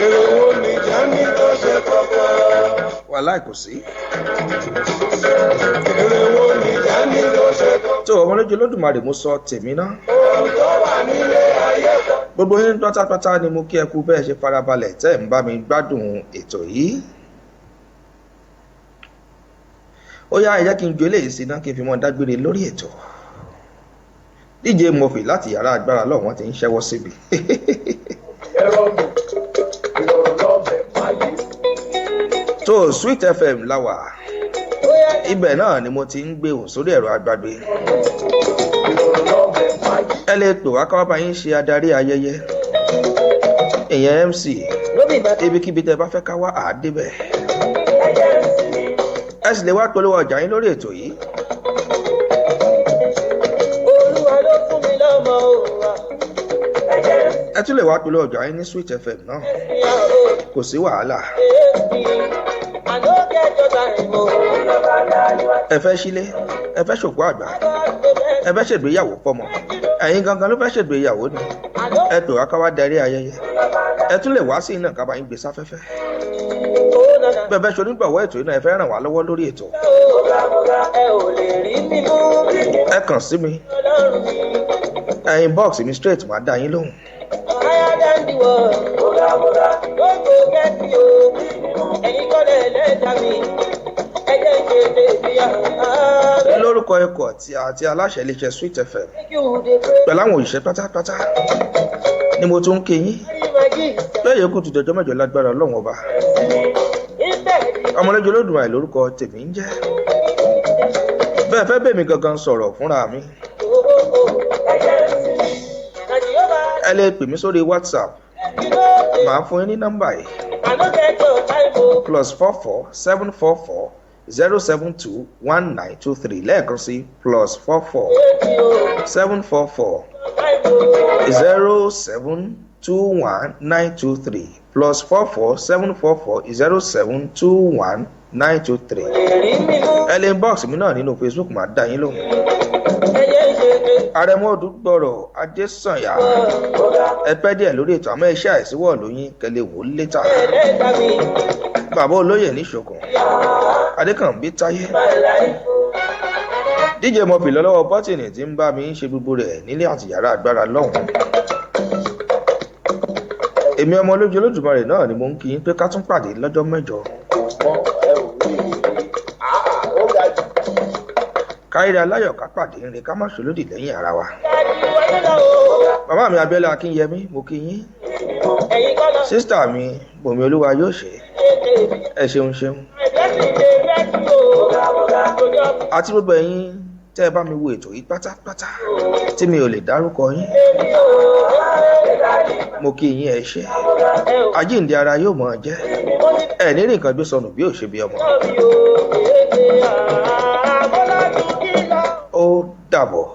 èrè wo ni jẹ́mi tó ṣe kọ́kọ́. wàláì kò sí. èrè wo ni jẹ́mi tó ṣe kọ́kọ́. tó ọmọ lójú Olódùmarè mo sọ tèmi náà. ohun tó wà nílé ayé kan. gbogbo yín pátápátá ni mo kí ẹ kú bẹ́ẹ̀ ṣe farabalẹ̀ tẹ́ ń bá mi gbádùn ètò yìí. ó yá ẹ jẹ́ kí n ju eléyìí sí náà kí n fi mọ́ dágbére lórí ètò. DJ Murphy láti yàrá agbára lọ́wọ́ ti ń ṣẹ́wọ́ síbi. ẹ̀rọ mi ìrọ̀lọ́bẹ̀ máyé. tó Sweet FM láwà ibẹ̀ náà ni mo ti ń gbé òun sórí ẹ̀rọ agbágbé. ìrọ̀lọ́bẹ̀ máyé. ẹ lè pè wá káwá bá yín ṣe adarí ayẹyẹ ìyẹn MC ibikíbi tẹ́ bá fẹ́ ká wá àádébẹ̀. ẹ sì lè wá polówó ọjà yín lórí ètò yìí. Olúwa ló fún mi lọ́mọ òwà. ẹ tún lè wá polówó ọjà yín ní Sweet FM náà kò sí wàhálà. ẹ fẹ́ sílé ẹ fẹ́ ṣòkú àgbà ẹ fẹ́ ṣègbéyàwó fọ́mọ ẹ̀yin gangan ló fẹ́ ṣègbéyàwó ni ẹ pè wá ká wá darí ayẹyẹ ẹ tún lè wá sí iná ká bá yín gbé sáfẹ́fẹ́ bẹ́ẹ̀ bẹ́ẹ̀ ṣonígbàwọ́ ètò iná ẹ fẹ́ ràn wá lọ́wọ́ lórí ètò ẹ kàn sí mi ẹ̀yin bọ́ọ̀sì mi straight máa dá yín lóhùn. lórúkọ ikọ̀ àti aláṣẹ iléeṣẹ́ Sweet FM pẹ̀lú àwọn òṣìṣẹ́ pátápátá ni mo tún ń kí yín lẹ́yìn kó tùjọ́jọ́ mẹ́jọ lágbára ọlọ́run ọba ọmọlẹ́jọ olódùmarè lórúkọ tèmi ń jẹ́ bẹ́ẹ̀ fẹ́ bèmí gangan sọ̀rọ̀ fúnra mi ẹ lè pè mí sórí WhatsApp màá fún yín ní nọ́mbà yìí +44 744 072 1923 lẹ́ẹ̀kan sí +44 744 0721923 +44 744 0721923 ẹ lè inbox mi náà nínú Facebook máa dá yín lóhùn. Àrẹ̀mọ Odùgbọ̀rọ̀ Adésànyà ẹ pẹ́ díẹ̀ lórí ètò àmọ́ iṣẹ́ àìsíwọ̀ lóyún kẹlẹ́ wò létà. Bàbá olóyè ní Ṣògùn Adékànbí Táyé DJ Murphy lọ́wọ́ bọ́tìnì tí ń bá mi ń ṣe gbogbo rẹ̀ nílé àti yàrá agbára lọ́hùn. Èmi ọmọ olójú Olódùmarè náà ni mo ń kí yín pé ká tún pàdé lọ́jọ́ mẹ́jọ. Káyọ̀dé aláyọ̀ ká pàdé ńre ká má ṣòlódì lẹ́yìn ara wa. Màmá mi Abíọ́lá Akínyẹmí mo kí yín. Sísítà mi Bùnmi Olúwa yóò ṣe. Ẹ ṣeun ṣeun. Àti gbogbo ẹ̀yin tẹ́ ẹ bá mi wo ètò yìí pátápátá tí mi ò lè dárúkọ yín. Mo kí yín ẹ ṣé. Àjíǹde ara yóò mọ̀ ọ́ jẹ́. Ẹ ní rí nǹkan gbé sọnù bí ò ṣe bí ọmọ. Ó dàbọ̀.